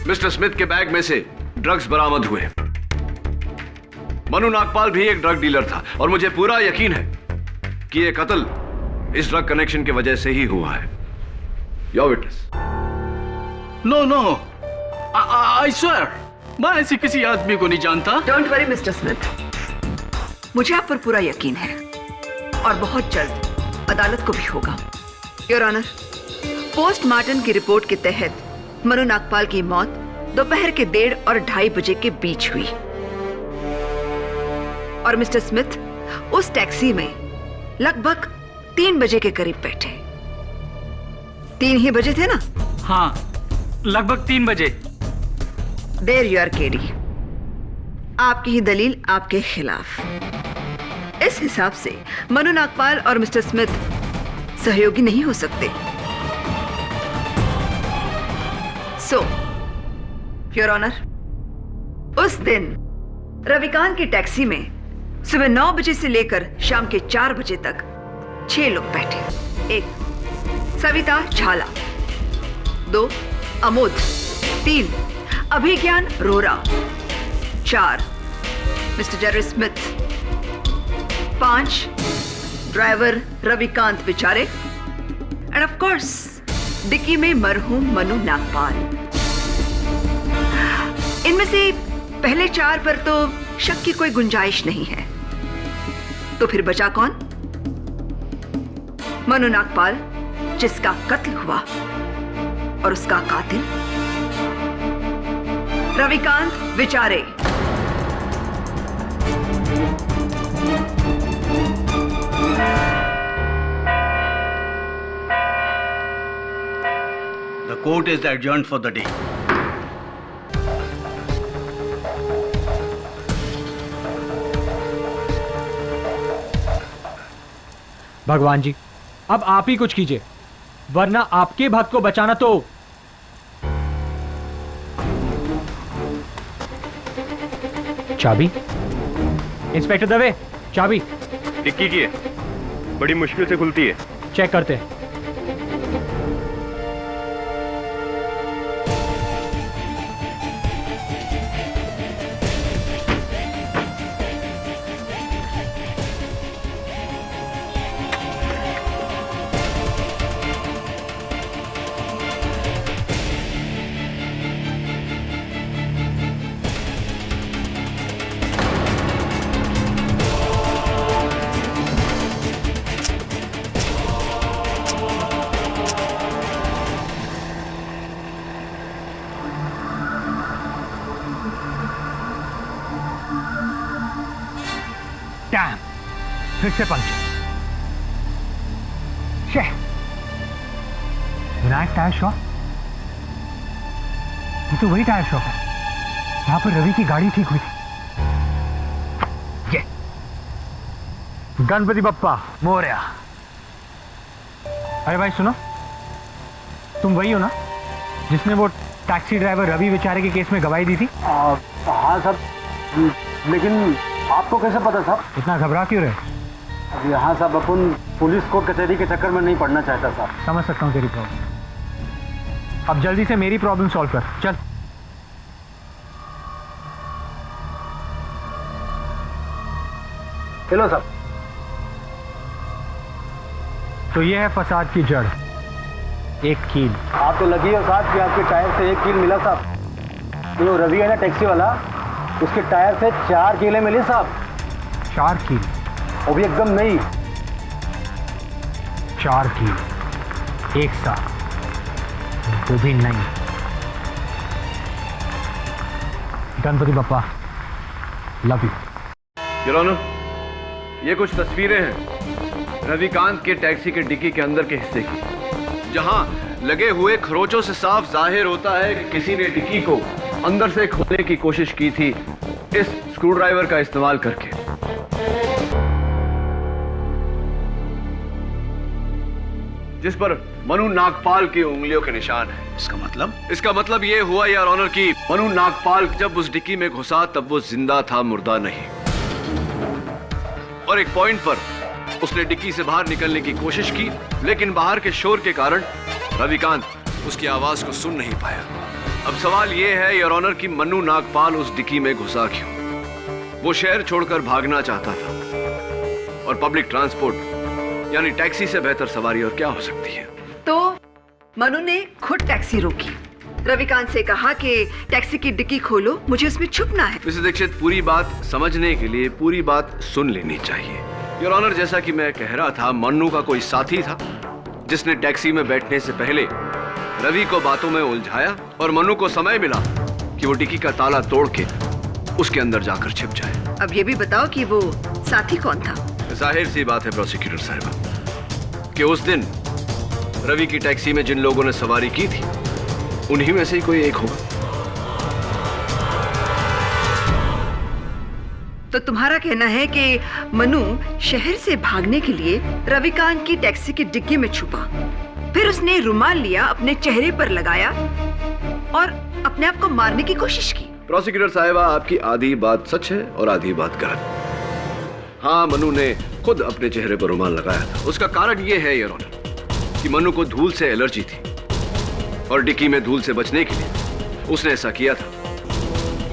mister Smith के बैग में से ड्रग्स बरामद हुए। मनु नागपाल भी एक ड्रग डीलर था और मुझे पूरा यकीन है कि यह कत्ल इस ड्रग कनेक्शन की वजह से ही हुआ है। Your witness. No, I swear, मैं ऐसे किसी आदमी को नहीं जानता। डोंट वरी मिस्टर स्मिथ, मुझे आप पर पूरा यकीन है और बहुत जल्द अदालत को भी होगा। योर ऑनर, पोस्टमार्टम की रिपोर्ट के तहत मनु नागपाल की मौत दोपहर के 1:30 और 2:30 बजे के बीच हुई और मिस्टर स्मिथ उस टैक्सी में लगभग 3 बजे के करीब बैठे। 3 ही बजे थे ना? हाँ, लगभग 3 बजे। There you are KD. आपकी ही दलील आपके खिलाफ। इस हिसाब से मनु नागपाल और मिस्टर स्मिथ सहयोगी नहीं हो सकते। सो योर ऑनर, उस दिन रविकांत की टैक्सी में सुबह 9 बजे से लेकर शाम के 4 बजे तक 6 लोग बैठे। 1 सविता झाला, 2 अमोद, 3 अभिज्ञान रोरा, 4 mister Jerry Smith, 5 driver Ravikant बिचारे एंड ऑफ कोर्स डिक्की में मरहूम मनु नागपाल। इनमें से पहले 4 पर तो शक की कोई गुंजाइश नहीं है। तो फिर बचा कौन? मनु नागपाल, जिसका कत्ल हुआ, और उसका कातिल रविकांत बिचारे। The court is adjourned for the day. भगवान जी, अब आप ही कुछ कीजिए, वरना आपके भक्त को बचाना तो चाबी? इंस्पेक्टर दवे, चाबी। डिक्की की है, बड़ी मुश्किल से खुलती है। चेक करते हैं। डैम, फिर से पंक्चर। शेह, विनायक टायर शॉप, ये तो वही टायर शॉप है जहां पर रवि की गाड़ी ठीक हुई थी। ये गणपति बप्पा मोरया। अरे भाई सुनो, तुम वही हो ना जिसने वो टैक्सी ड्राइवर रवि बेचारे के केस में गवाही दी थी? हाँ साहब, लेकिन आपको कैसे पता साहब? इतना घबरा क्यों रहे? यहाँ साहब अपन पुलिस कोर्ट कचहरी के चक्कर में नहीं पड़ना चाहता साहब। समझ सकता हूँ तेरी प्रॉब्लम। अब जल्दी से मेरी प्रॉब्लम सॉल्व कर, चल। हेलो साहब। तो ये है फसाद की जड़, एक कील। आप तो लगी हो साहब कि आपके टायर से एक कील मिला साहब। जो रवि है ना टैक्सी वाला, उसके टायर से 4 कीलें मिली साहब। 4 कील? वो भी एकदम नहीं। 4 कील एक साथ, वो भी नहीं। Ganpati Bappa, love you. Your honour, ये कुछ तस्वीरें हैं रविकांत के टैक्सी के डिक्की के अंदर के हिस्से की, जहां लगे हुए खरोचों से साफ जाहिर होता है कि किसी ने डिक्की को अंदर से खोलने की कोशिश की थी इस स्क्रू ड्राइवर का इस्तेमाल करके। जिस पर मनु नागपाल की उंगलियों के निशान है। इसका मतलब? इसका मतलब यह हुआ यार ऑनर कि मनु नागपाल जब उस डिक्की में घुसा तब वो जिंदा था, मुर्दा नहीं। और एक पॉइंट पर उसने डिक्की से बाहर निकलने की कोशिश की, लेकिन बाहर के शोर के कारण रविकांत उसकी आवाज को सुन नहीं पाया। अब सवाल यह है योर ऑनर कि मनु नागपाल उस डिक्की में घुसा क्यों? वो शहर छोड़कर भागना चाहता था, और पब्लिक ट्रांसपोर्ट यानी टैक्सी से बेहतर सवारी और क्या हो सकती है? तो मनु ने खुद टैक्सी रोकी, रविकांत से कहा कि टैक्सी की डिक्की खोलो, मुझे उसमें छुपना है। मिसेस दीक्षित, पूरी बात समझने के लिए पूरी बात सुन लेनी चाहिए। योर ऑनर, जैसा कि मैं कह रहा था, मन्नू का कोई साथी था जिसने टैक्सी में बैठने से पहले रवि को बातों में उलझाया और मन्नू को समय मिला कि वो डिक्की का ताला तोड़ के उसके अंदर जाकर छिप जाए। अब ये भी बताओ कि वो साथी कौन था? जाहिर सी बात है प्रोसिक्यूटर साहिबा कि उस दिन रवि की टैक्सी में जिन लोगों ने सवारी की थी उन्हीं में से ही कोई एक होगा। तो तुम्हारा कहना है कि मनु शहर से भागने के लिए रविकांत की टैक्सी की डिक्की में छुपा, फिर उसने रुमाल लिया, अपने चेहरे पर लगाया और अपने आप को मारने की कोशिश की। प्रोसिक्यूटर साहिबा, आपकी आधी बात सच है और आधी बात गलत। हाँ, मनु ने खुद अपने चेहरे पर रुमाल लगाया था। उसका कारण यह है योर ऑनर कि मनु को धूल से एलर्जी थी और डिक्की में धूल से बचने के लिए उसने ऐसा किया था,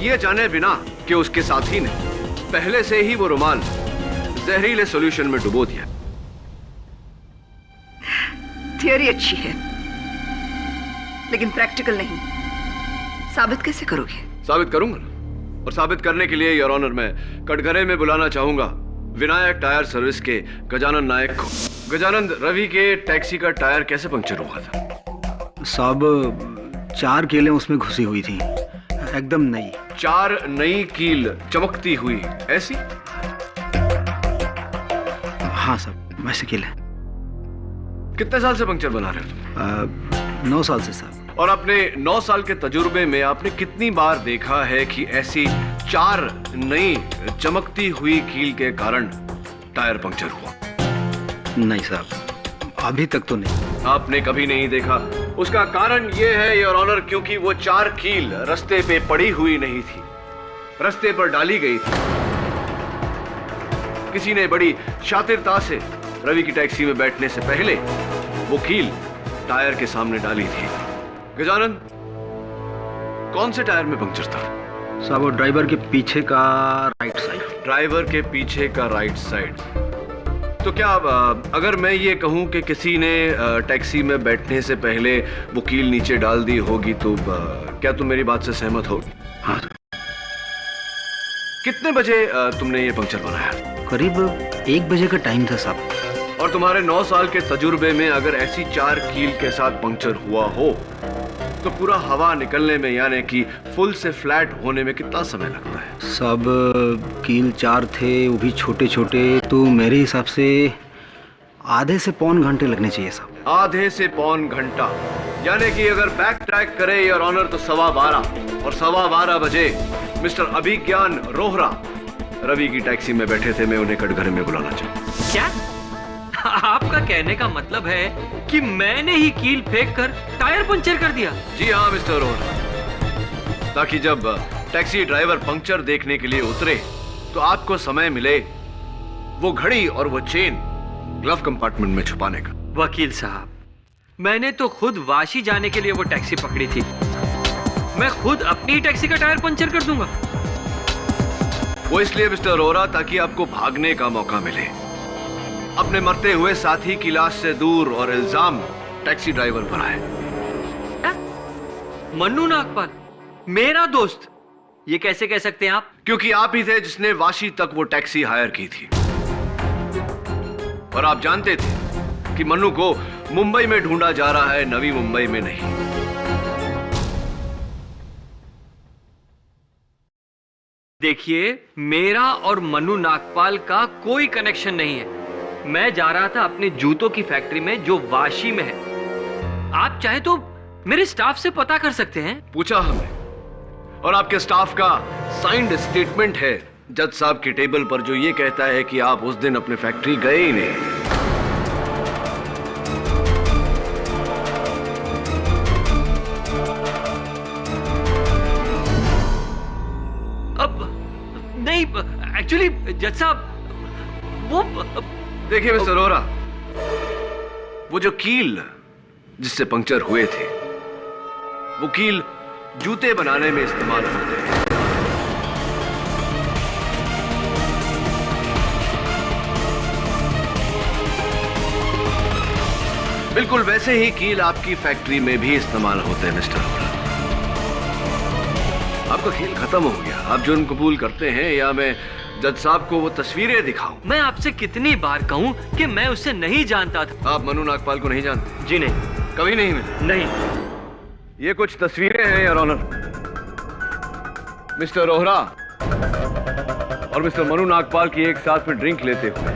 यह जाने बिना कि उसके साथी ने पहले से ही वो रुमाल जहरीले सॉल्यूशन में डुबो दिया। थियोरी अच्छी है, लेकिन प्रैक्टिकल नहीं। साबित कैसे करोगे? साबित करूंगा ना, और साबित करने के लिए योर ऑनर मैं कटघरे में बुलाना चाहूंगा विनायक टायर सर्विस के गजानन नायक को। गजानन, रवि के टैक्सी का टायर कैसे पंक्चर हुआ था? साहब 4 कीलें उसमें घुसी हुई थी, एकदम नई। 4 नई कील चमकती हुई ऐसी? हाँ साहब, वैसे कीलें। कितने साल से पंक्चर बना रहे हो तुम? 9 साल से साहब। और अपने 9 साल के तजुर्बे में आपने कितनी बार देखा है कि ऐसी 4 नई चमकती हुई कील के कारण टायर पंक्चर हुआ? नहीं साहब, अभी तक तो नहीं। आपने कभी नहीं देखा? उसका कारण यह है योर ऑनर क्योंकि वो 4 कील रास्ते पे पड़ी हुई नहीं थी। रास्ते पर डाली गई थी। किसी ने बड़ी शातिरता से रवि की टैक्सी में बैठने से पहले वो कील टायर के सामने डाली थी। गजानन, कौन से टायर में पंक्चर था? साहब वो ड्राइवर के पीछे का राइट साइड। ड्राइवर के पीछे का राइट साइड। तो क्या अगर मैं ये कहूं कि किसी ने टैक्सी में बैठने से पहले वो कील नीचे डाल दी होगी तो क्या तुम मेरी बात से सहमत हो? हाँ। कितने बजे तुमने ये पंक्चर बनाया? करीब 1 बजे का टाइम था साहब। और तुम्हारे 9 साल के तजुर्बे में अगर ऐसी 4 कील के साथ पंक्चर हुआ हो तो पूरा हवा निकलने में यानी कि फुल से फ्लैट होने में कितना समय लगता है? सब कील 4 थे, वो भी छोटे छोटे, तो मेरे हिसाब से आधे से पौन घंटे लगने चाहिए साहब। आधे से पौन घंटा, यानी कि अगर बैक ट्रैक करे योर ऑनर तो 12:15 और 12:15 बजे मिस्टर अभिज्ञान रोहरा रवि की टैक्सी में बैठे थे। मैं उन्हें कटघरे में बुलाना चाहूँ। क्या आपका कहने का मतलब है कि मैंने ही कील फेंक कर टायर पंचर कर दिया? जी हाँ मिस्टर रोहरा, ताकि जब टैक्सी ड्राइवर पंक्चर देखने के लिए उतरे तो आपको समय मिले वो घड़ी और वो चेन ग्लव कंपार्टमेंट में छुपाने का। वकील साहब, मैंने तो खुद वाशी जाने के लिए वो टैक्सी पकड़ी थी। मैं खुद अपनी टैक्सी का टायर पंचर कर दूंगा। वो इसलिए मिस्टर रोहरा ताकि आपको भागने का मौका मिले, अपने मरते हुए साथी की लाश से दूर, और इल्जाम टैक्सी ड्राइवर पर आए। मन्नू नागपाल मेरा दोस्त, ये कैसे कह सकते हैं आप? क्योंकि आप ही थे जिसने वाशी तक वो टैक्सी हायर की थी, और आप जानते थे कि मन्नू को मुंबई में ढूंढा जा रहा है, नवी मुंबई में नहीं। देखिए, मेरा और मन्नू नागपाल का कोई कनेक्शन नहीं है। मैं जा रहा था अपने जूतों की फैक्ट्री में जो वाशी में है। आप चाहे तो मेरे स्टाफ से पता कर सकते हैं। पूछा हमने, और आपके स्टाफ का साइंड स्टेटमेंट है जज साहब की टेबल पर, जो ये कहता है कि आप उस दिन अपने फैक्ट्री गए ही नहीं। अब नहीं, एक्चुअली जज साहब वो देखिए मिस्टर रोहरा, वो जो कील जिससे पंक्चर हुए थे वो कील जूते बनाने में इस्तेमाल होते हैं। बिल्कुल वैसे ही कील आपकी फैक्ट्री में भी इस्तेमाल होते हैं मिस्टर रोहरा। आपका कील खत्म हो गया। आप जुर्म कबूल करते हैं या मैं जज साहब को वो तस्वीरें दिखाऊं? मैं आपसे कितनी बार कहूं कि मैं उसे नहीं जानता था। आप मन्नू नागपाल को नहीं जानते? जी नहीं। कभी नहीं मिले? नहीं। ये कुछ तस्वीरें हैं योर ऑनर। मिस्टर रोहरा और मिस्टर मन्नू नागपाल की एक साथ में ड्रिंक लेते हुए।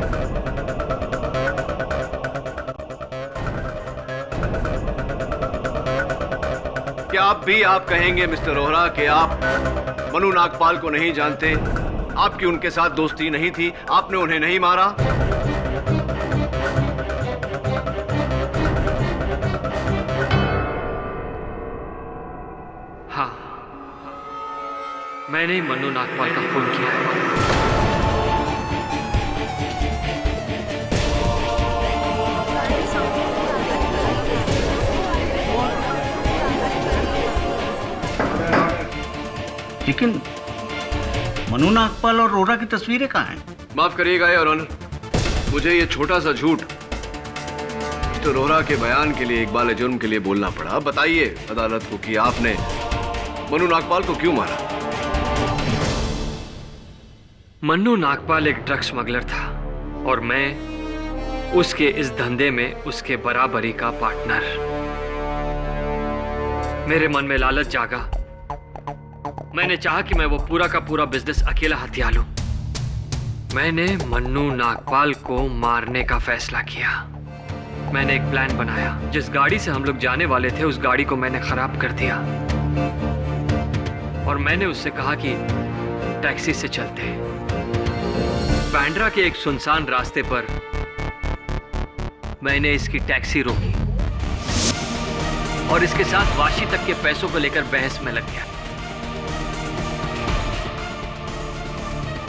क्या आप कहेंगे मिस्टर रोहरा कि आप मन्नू नागपाल को नहीं जानते? आपकी उनके साथ दोस्ती नहीं थी, आपने उन्हें नहीं मारा? हाँ, मैंने ही मन्नू नागपाल का खून किया है। लेकिन मन्नू नागपाल और रोहरा की तस्वीरें कहाँ हैं? माफ करिएगा योर ऑनर, मुझे ये छोटा सा झूठ मिस्टर रोहरा के बयान के लिए इकबाल जुर्म के लिए बोलना पड़ा। बताइए अदालत को कि आपने मन्नू नागपाल को क्यों मारा? मन्नू नागपाल एक ड्रग स्मगलर था और मैं उसके इस धंधे में उसके बराबरी का पार्टनर। मेरे मन में लालच जागा। मैंने चाहा कि मैं वो पूरा का पूरा बिजनेस अकेला हथिया लूं। मैंने मन्नू नागपाल को मारने का फैसला किया। मैंने एक प्लान बनाया। जिस गाड़ी से हम लोग जाने वाले थे उस गाड़ी को मैंने खराब कर दिया और मैंने उससे कहा कि टैक्सी से चलते हैं। बांद्रा के एक सुनसान रास्ते पर मैंने इसकी टैक्सी रोकी और इसके साथ वाशी तक के पैसों को लेकर बहस में लग गया।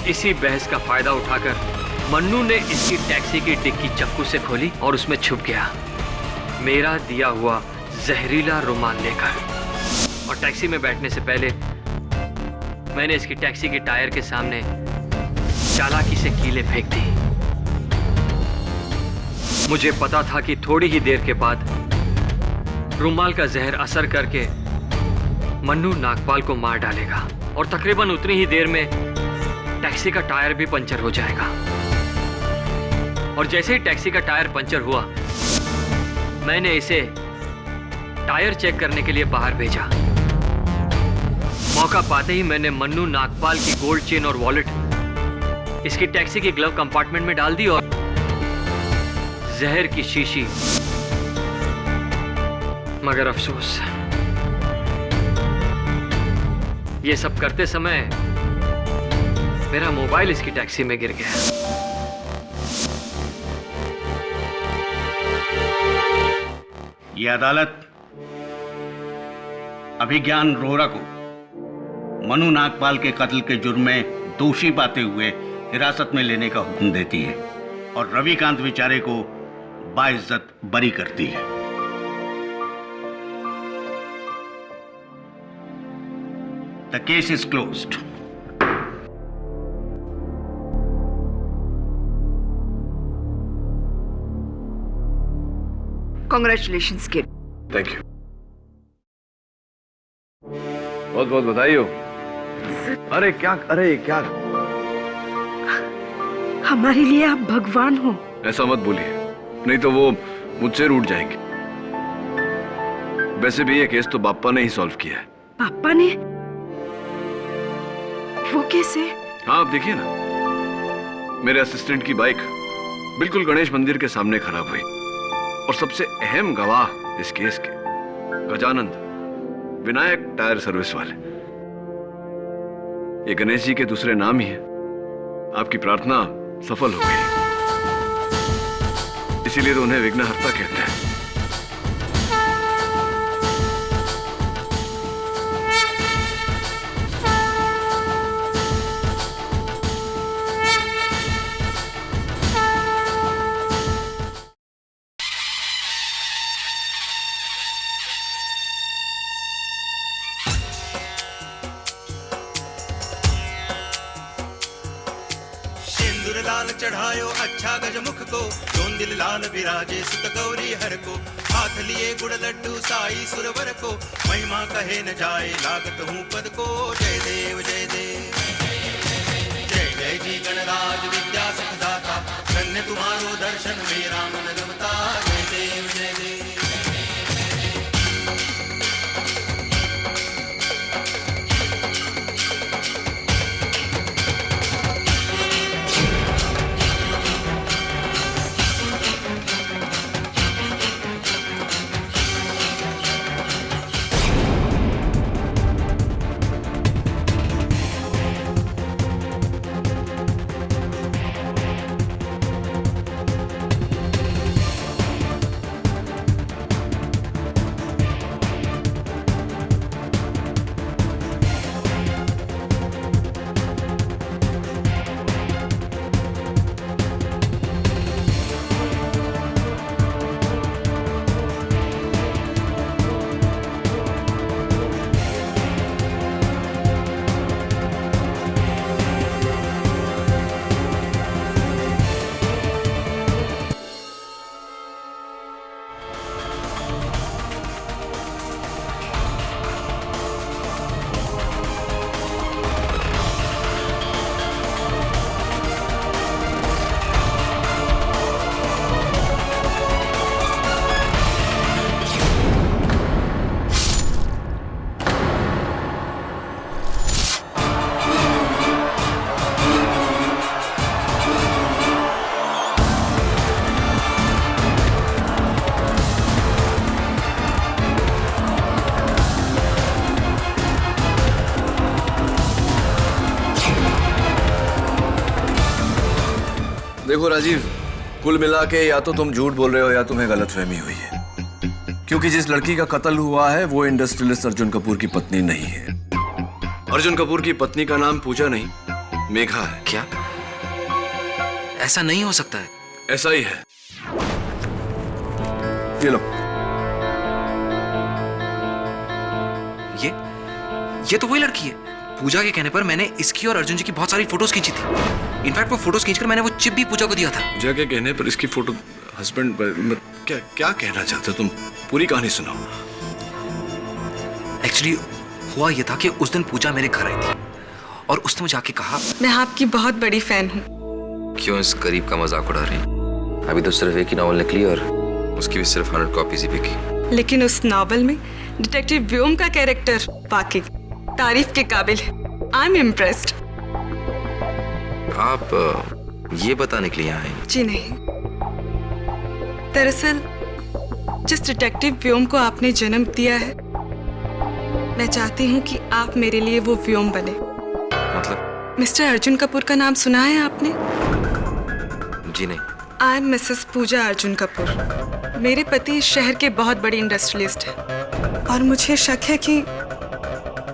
इसी बहस का फायदा उठाकर मन्नू ने इसकी टैक्सी की डिक्की चाकू से खोली और उसमें छुप गया, मेरा दिया हुआ जहरीला रुमाल लेकर। और टैक्सी में बैठने से पहले मैंने इसकी टैक्सी के टायर के सामने चालाकी से कीलें फेंक दी। मुझे पता था कि थोड़ी ही देर के बाद रुमाल का जहर असर करके मन्नू नागपाल को मार डालेगा और तकरीबन उतनी ही देर में टैक्सी का टायर भी पंचर हो जाएगा। और जैसे ही टैक्सी का टायर पंचर हुआ, मैंने इसे टायर चेक करने के लिए बाहर भेजा। मौका पाते ही मैंने मन्नू नागपाल की गोल्ड चेन और वॉलेट इसकी टैक्सी की ग्लव कंपार्टमेंट में डाल दी और जहर की शीशी। मगर अफसोस, ये सब करते समय मेरा मोबाइल इसकी टैक्सी में गिर गया। ये अदालत अभिज्ञान रोहरा को मनु नागपाल के कत्ल के जुर्म में दोषी पाते हुए हिरासत में लेने का हुक्म देती है और रविकांत विचारे को बाइज्जत बरी करती है। The case is closed. Congratulations kid. Thank you, बहुत बहुत बधाई हो। अरे क्या हमारे लिए आप भगवान हो। ऐसा मत बोलिए, नहीं तो वो मुझसे रूठ जाएंगे। वैसे भी ये केस तो बाप्पा ने ही सॉल्व किया है। पापा ने? वो कैसे? हाँ, आप देखिए ना, मेरे असिस्टेंट की बाइक बिल्कुल गणेश मंदिर के सामने खराब हुई और सबसे अहम गवाह इस केस के गजानंद विनायक टायर सर्विस वाले, ये गणेश जी के दूसरे नाम ही है। आपकी प्रार्थना सफल हो गई, इसीलिए तो उन्हें विघ्नहर्ता कहते हैं। लाल चढ़ायो अच्छा गजमुख को, दोन दिल लाल विराजे सुत गौरी हर को। हाथ लिए गुड़ लड्डू साई सुरवर को, महिमा कहे न जाए लागत हूँ पद को। जय देव जय देव जय जय जी गणराज विद्या सुखदाता, धन्य तुम्हारो दर्शन मेरा मन रमता। जय देव जय देव। देखो राजीव, कुल मिला के या तो तुम झूठ बोल रहे हो या तुम्हें गलतफहमी हुई है, क्योंकि जिस लड़की का कत्ल हुआ है वो इंडस्ट्रियलिस्ट अर्जुन कपूर की पत्नी नहीं है। अर्जुन कपूर की पत्नी का नाम पूजा नहीं मेघा है। क्या? ऐसा नहीं हो सकता है। ऐसा ही है। ये लो। ये तो वही लड़की है। पूजा के कहने पर मैंने इसकी और अर्जुन जी की बहुत सारी फोटोज खींची थी। इनफैक्ट वो फोटोज खींचकर मैंने वो चिप भी पूजा को दिया था। पूजा के कहने पर इसकी फोटो हस्बैंड क्या क्या कहना चाहते हो तुम? पूरी कहानी सुनाओ। एक्चुअली हुआ ये था कि उस दिन पूजा मेरे घर आई थी और उसने मुझे आके कहा, मैं आपकी बहुत बड़ी फैन हूँ। क्यों इस गरीब का मजाक उड़ा रही? अभी तो सिर्फ एक ही नॉवल निकली और उसकी भी सिर्फ 100 कॉपीज ही बिकी। लेकिन उस नॉवल में डिटेक्टिव व्योम का कैरेक्टर वाकई तारीफ के काबिल है। I am impressed. आप ये बताने के लिए आए? जी नहीं, दरअसल जिस डिटेक्टिव व्योम को आपने जन्म दिया है, मैं चाहती हूँ कि आप मेरे लिए वो व्योम बने। मतलब? मिस्टर अर्जुन कपूर का नाम सुना है आपने? जी नहीं। आई एम मिसेस पूजा अर्जुन कपूर। मेरे पति इस शहर के बहुत बड़ी इंडस्ट्रियलिस्ट हैं और मुझे शक है कि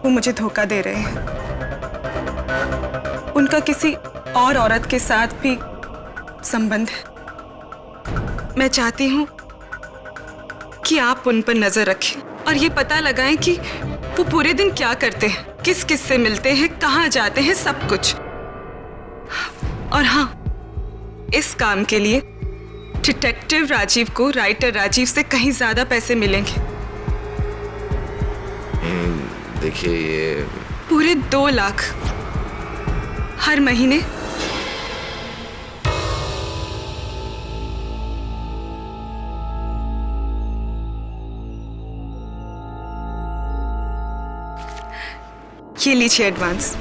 वो मुझे धोखा दे रहे हैं। उनका किसी और औरत के साथ भी संबंध है। मैं चाहती हूँ कि आप उन पर नजर रखें और ये पता लगाएं कि वो पूरे दिन क्या करते हैं, किस किस से मिलते हैं, कहाँ जाते हैं, सब कुछ। और हाँ, इस काम के लिए डिटेक्टिव राजीव को राइटर राजीव से कहीं ज्यादा पैसे मिलेंगे। देखिए, ये पूरे 2 लाख हर महीने। ये लीजिए एडवांस।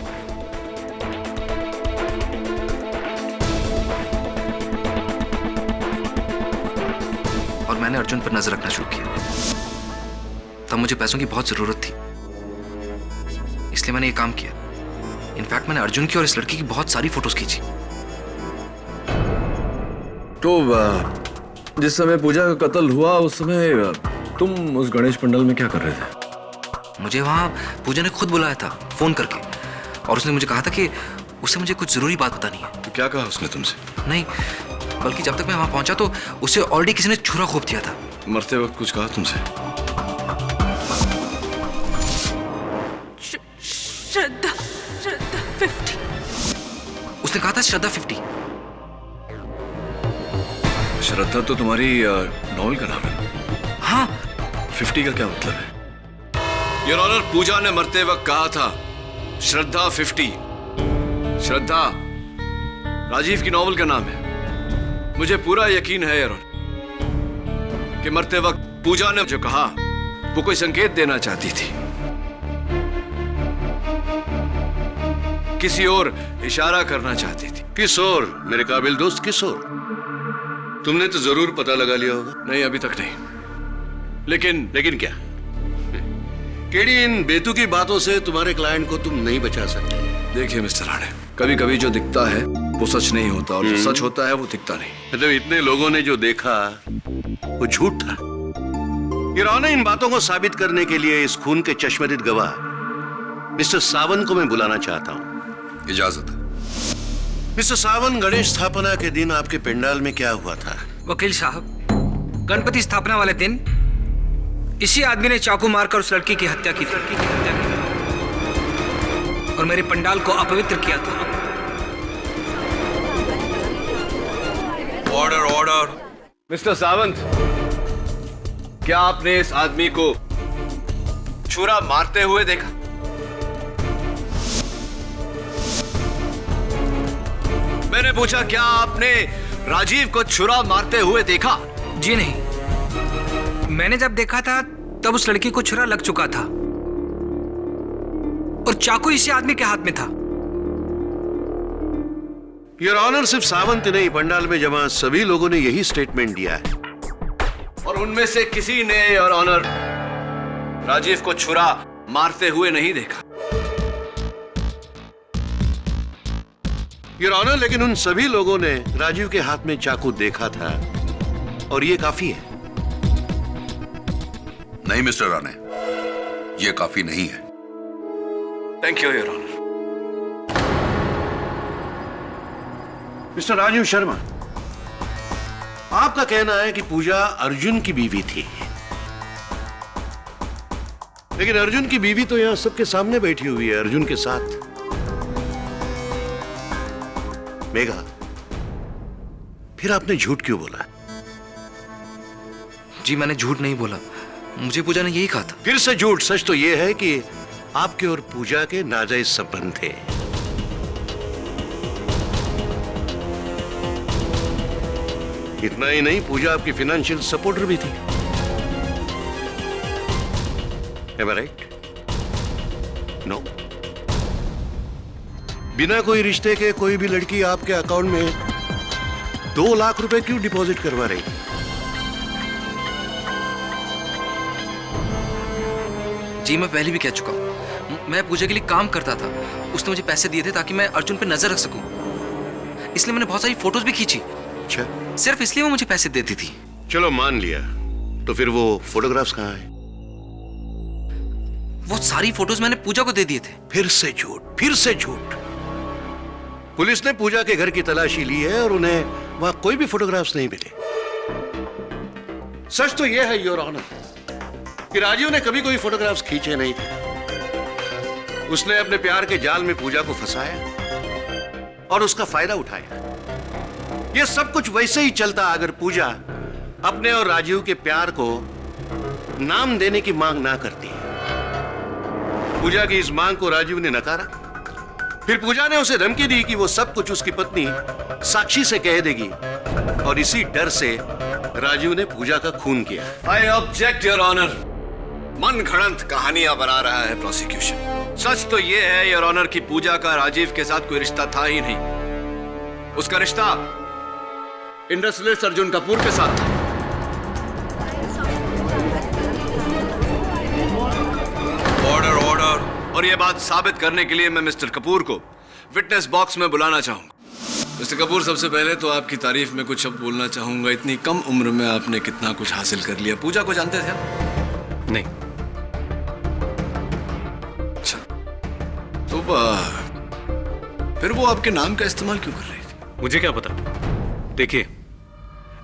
और मैंने अर्जुन पर नजर रखना शुरू किया। तब मुझे पैसों की बहुत जरूरत थी, इसलिए मैंने ये काम किया। इनफैक्ट मैंने अर्जुन की और इस लड़की की बहुत सारी फोटोज खींची। तो जिस समय पूजा का कत्ल हुआ उस समय तुम उस गणेश पंडाल में क्या कर रहे थे? मुझे वहां पूजा ने खुद बुलाया था फोन करके, और उसने मुझे कहा था कि उसे मुझे कुछ जरूरी बात बतानी है। तो क्या कहा उसने तुमसे? नहीं, बल्कि जब तक मैं वहां पहुंचा तो उसे ऑलरेडी किसी ने छुरा घोंप दिया था। मरते वक्त कुछ कहा तुमसे? श्रद्धा 50। उसने कहा था श्रद्धा 50। श्रद्धा तो तुम्हारी नॉवल का नाम है। हाँ। 50 का क्या मतलब है? योर ऑनर, पूजा ने मरते वक्त कहा था श्रद्धा 50। श्रद्धा राजीव की नॉवल का नाम है। मुझे पूरा यकीन है योर ऑनर कि मरते वक्त पूजा ने जो कहा वो कोई संकेत देना चाहती थी, किसी और इशारा करना चाहती थी। किस और मेरे काबिल दोस्त, किस और? तुमने तो जरूर पता लगा लिया होगा। नहीं, अभी तक नहीं। लेकिन क्या? केडी, इन बेतुकी बातों से तुम्हारे क्लाइंट को तुम नहीं बचा सकते। देखिए मिस्टर राणे, कभी कभी जो दिखता है वो सच नहीं होता और जो सच होता है वो दिखता नहीं। मतलब इतने लोगों ने जो देखा वो झूठ था। ये रौना, इन बातों को साबित करने के लिए इस खून के चश्मदीद गवाह मिस्टर सावंत को मैं बुलाना चाहता हूँ। इजाजत है। मिस्टर सावंत, गणेश स्थापना के दिन आपके पंडाल में क्या हुआ था? वकील साहब, गणपति स्थापना वाले दिन इसी आदमी ने चाकू मारकर उस लड़की की हत्या की थी और मेरे पंडाल को अपवित्र किया था। ऑर्डर। मिस्टर सावंत, क्या आपने इस आदमी को छुरा मारते हुए देखा? मैंने पूछा, क्या आपने राजीव को छुरा मारते हुए देखा? जी नहीं, मैंने जब देखा था तब उस लड़की को छुरा लग चुका था और चाकू इसी आदमी के हाथ में था। योर ऑनर, सिर्फ सावंत नहीं, पंडाल में जमा सभी लोगों ने यही स्टेटमेंट दिया है। और उनमें से किसी ने योर ऑनर राजीव को छुरा मारते हुए नहीं देखा। योर ऑनर, लेकिन उन सभी लोगों ने राजीव के हाथ में चाकू देखा था और ये काफी है। नहीं मिस्टर राणे, ये काफी नहीं है। Thank you your honour. Mister Rajiv Sharma, आपका कहना है कि पूजा अर्जुन की बीवी थी, लेकिन अर्जुन की बीवी तो यहां सबके सामने बैठी हुई है, अर्जुन के साथ। मेघा, फिर आपने झूठ क्यों बोला? जी मैंने झूठ नहीं बोला, मुझे पूजा ने यही कहा था। फिर से झूठ। सच तो यह है कि आपके और पूजा के नाजायज संबंध थे। इतना ही नहीं, पूजा आपकी फाइनेंशियल सपोर्टर भी थी। Am I right? No? बिना कोई रिश्ते के कोई भी लड़की आपके अकाउंट में 2 लाख रुपए क्यों डिपॉजिट करवा रही? जी मैं पहले भी कह चुका हूं, मैं पूजा के लिए काम करता था। उसने मुझे पैसे दिए थे ताकि मैं अर्जुन पे नजर रख सकूं, इसलिए मैंने बहुत सारी फोटोज भी खींची। अच्छा, सिर्फ इसलिए वो मुझे पैसे देती थी। चलो मान लिया, तो फिर वो फोटोग्राफ्स कहाँ हैं? वो सारी फोटोज मैंने पूजा को दे दिए थे। फिर से झूठ, फिर से झूठ। पुलिस ने पूजा के घर की तलाशी ली है और उन्हें वहां कोई भी फोटोग्राफ्स नहीं मिले। सच तो यह है योर ऑनर कि राजीव ने कभी कोई फोटोग्राफ्स खींचे नहीं थे। उसने अपने प्यार के जाल में पूजा को फंसाया और उसका फायदा उठाया। यह सब कुछ वैसे ही चलता अगर पूजा अपने और राजीव के प्यार को नाम देने की मांग ना करती। पूजा की इस मांग को राजीव ने नकारा। फिर पूजा ने उसे धमकी दी कि वो सब कुछ उसकी पत्नी साक्षी से कह देगी, और इसी डर से राजीव ने पूजा का खून किया। I object your honour. मन घड़ंत कहानियां बना रहा है प्रोसिक्यूशन। सच तो यह है योर ऑनर कि पूजा का राजीव के साथ कोई रिश्ता था ही नहीं। उसका रिश्ता इंडस्ट्रियलिस्ट अर्जुन कपूर के साथ था। Order, order. और यह बात साबित करने के लिए मैं मिस्टर कपूर को विटनेस बॉक्स में बुलाना चाहूंगा। मिस्टर कपूर, सबसे पहले तो आपकी तारीफ में कुछ शब्द बोलना चाहूंगा। इतनी कम उम्र में आपने कितना कुछ हासिल कर लिया। पूजा को जानते थे आप? नहीं। अच्छा, तो फिर वो आपके नाम का इस्तेमाल क्यों कर रही थी? मुझे क्या पता। देखिए,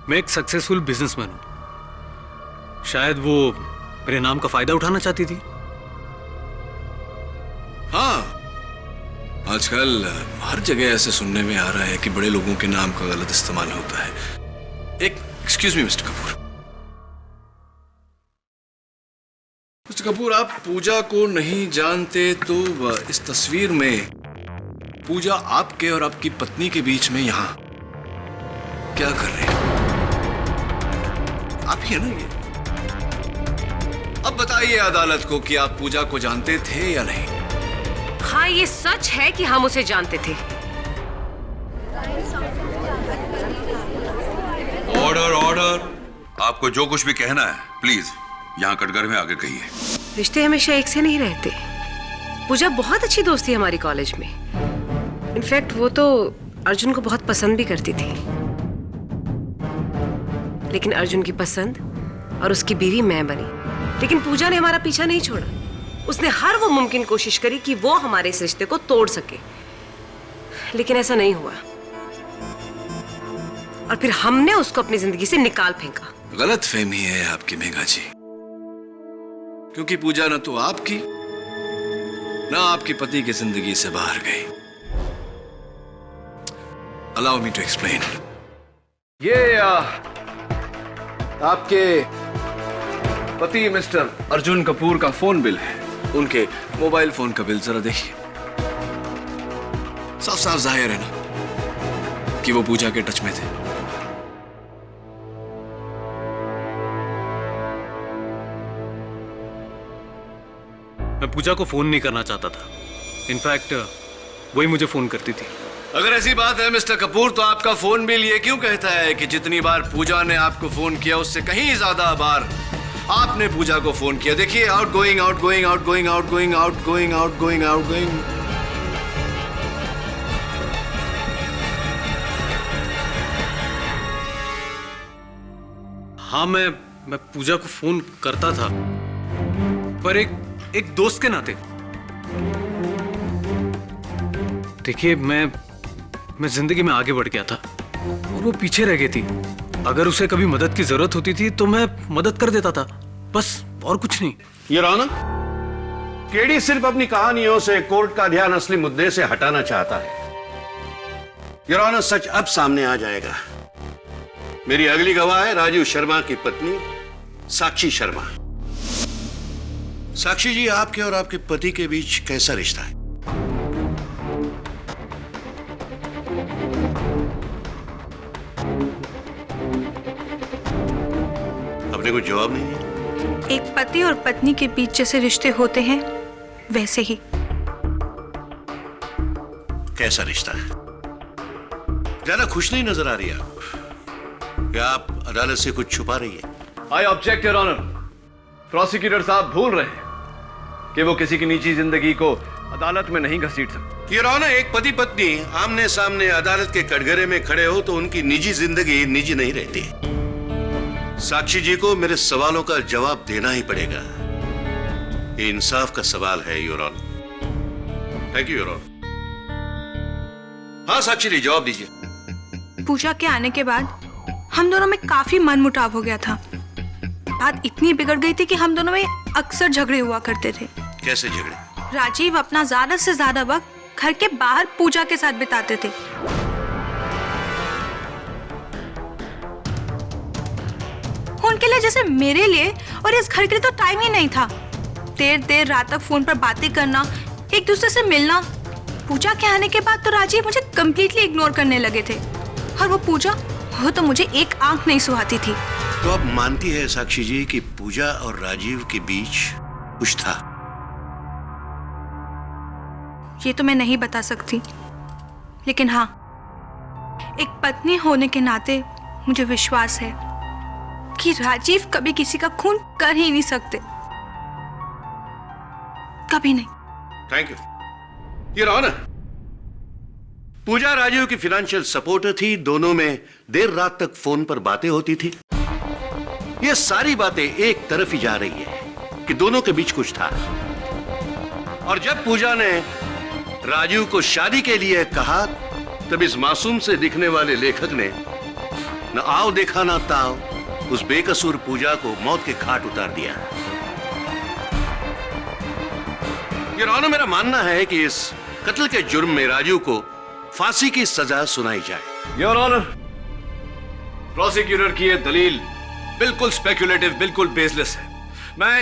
मैं एक सक्सेसफुल बिजनेसमैन हूं। शायद वो मेरे नाम का फायदा उठाना चाहती थी। हाँ, आजकल हर जगह ऐसे सुनने में आ रहा है कि बड़े लोगों के नाम का गलत इस्तेमाल होता है। Excuse me mister Kapoor. Mister Kapoor, आप पूजा को नहीं जानते तो इस तस्वीर में पूजा आपके और आपकी पत्नी के बीच में यहां क्या कर रहे हैं? आप ही है ना ये? अब बताइए अदालत को कि आप पूजा को जानते थे या नहीं? हाँ, ये सच है कि हम उसे जानते थे। Order, order. आपको जो कुछ भी कहना है प्लीज यहाँ कटघरे में आगे कहिए। रिश्ते हमेशा एक से नहीं रहते। पूजा बहुत अच्छी दोस्त थी हमारी कॉलेज में। इनफैक्ट वो तो अर्जुन को बहुत पसंद भी करती थी। लेकिन अर्जुन की पसंद और उसकी बीवी मैं बनी। लेकिन पूजा ने हमारा पीछा नहीं छोड़ा। उसने हर वो मुमकिन कोशिश करी कि वो हमारे इस रिश्ते को तोड़ सके, लेकिन ऐसा नहीं हुआ। और फिर हमने उसको अपनी जिंदगी से निकाल फेंका। गलत फहमी है आपकी मेघा जी, क्योंकि पूजा न तो आपकी न आपके पति की जिंदगी से बाहर गई। Allow me to explain. ये आपके पति मिस्टर अर्जुन कपूर का फोन बिल है। उनके मोबाइल फोन का बिल जरा देखिए। साफ साफ जाहिर है ना कि वो पूजा के टच में थे। मैं पूजा को फोन नहीं करना चाहता था। इनफैक्ट वही मुझे फोन करती थी। अगर ऐसी बात है मिस्टर कपूर, तो आपका फोन बिल ये क्यों कहता है कि जितनी बार पूजा ने आपको फोन किया उससे कहीं ज्यादा बार आपने पूजा को फोन किया? देखिए, out going, out going, out going, out going, out going, out going, out going. हाँ, मैं पूजा को फोन करता था, पर एक दोस्त के नाते। देखिए, मैं मैं जिंदगी में आगे बढ़ गया था और वो पीछे रह गई थी। अगर उसे कभी मदद की जरूरत होती थी तो मैं मदद कर देता था, बस, और कुछ नहीं। ये रहा ना, केडी सिर्फ अपनी कहानियों से कोर्ट का ध्यान असली मुद्दे से हटाना चाहता है। योर ऑनर, सच अब सामने आ जाएगा। मेरी अगली गवाह है राजीव शर्मा की पत्नी साक्षी शर्मा। साक्षी जी, आपके और आपके पति के बीच कैसा रिश्ता है? आपने कुछ जवाब नहीं दिया। एक पति और पत्नी के बीच जैसे रिश्ते होते हैं वैसे ही। कैसा रिश्ता है? ज्यादा खुश नहीं नजर आ रही आप। क्या आप अदालत से कुछ छुपा रही है? I object your honour. Prosecutor साहब भूल रहे हैं कि वो किसी की निजी जिंदगी को अदालत में नहीं घसीट सकते। योर ऑनर, एक पति पत्नी आमने सामने अदालत के कटघरे में खड़े हो तो उनकी निजी जिंदगी निजी नहीं रहती। साक्षी जी को मेरे सवालों का जवाब देना ही पड़ेगा। ये इंसाफ का सवाल है your honour. Thank you your honour. हाँ साक्षी जी, जवाब दीजिए। पूजा के आने के बाद हम दोनों में काफी मनमुटाव हो गया था। बात इतनी बिगड़ गई थी कि हम दोनों में अक्सर झगड़े हुआ करते थे। कैसे झगड़े? राजीव अपना ज्यादा से ज्यादा वक्त घर के बाहर पूजा के साथ बिताते थे। उनके लिए जैसे मेरे लिए और इस घर के लिए तो टाइम ही नहीं था। देर देर रात तक फोन पर बातें करना, एक दूसरे से मिलना। पूजा के आने के बाद तो राजीव मुझे कंप्लीटली इग्नोर करने लगे थे, और वो पूजा, वो तो मुझे एक आंख नहीं सुहाती थी। तो आप मानती है साक्षी जी कि पूजा और राजीव के बीच कुछ था? ये तो मैं नहीं बता सकती, लेकिन हाँ, एक पत्नी होने के नाते मुझे विश्वास है कि राजीव कभी किसी का खून कर ही नहीं सकते, कभी नहीं। Thank you your honour. Pooja Rajiv की फाइनेंशियल सपोर्टर थी। दोनों में देर रात तक फोन पर बातें होती थी। ये सारी बातें एक तरफ ही जा रही है कि दोनों के बीच कुछ था। और जब पूजा ने राजीव को शादी के लिए कहा, तब इस मासूम से दिखने वाले लेखक ने न आओ देखा ना ताओ उस बेकसूर पूजा को मौत के घाट उतार दिया। योर ऑनर, मेरा मानना है कि इस कत्ल के जुर्म में राजीव को फांसी की सजा सुनाई जाए। योर ऑनर, प्रोसिक्यूटर की यह दलील बिल्कुल स्पेक्युलेटिव, बिल्कुल बेसलेस है। मैं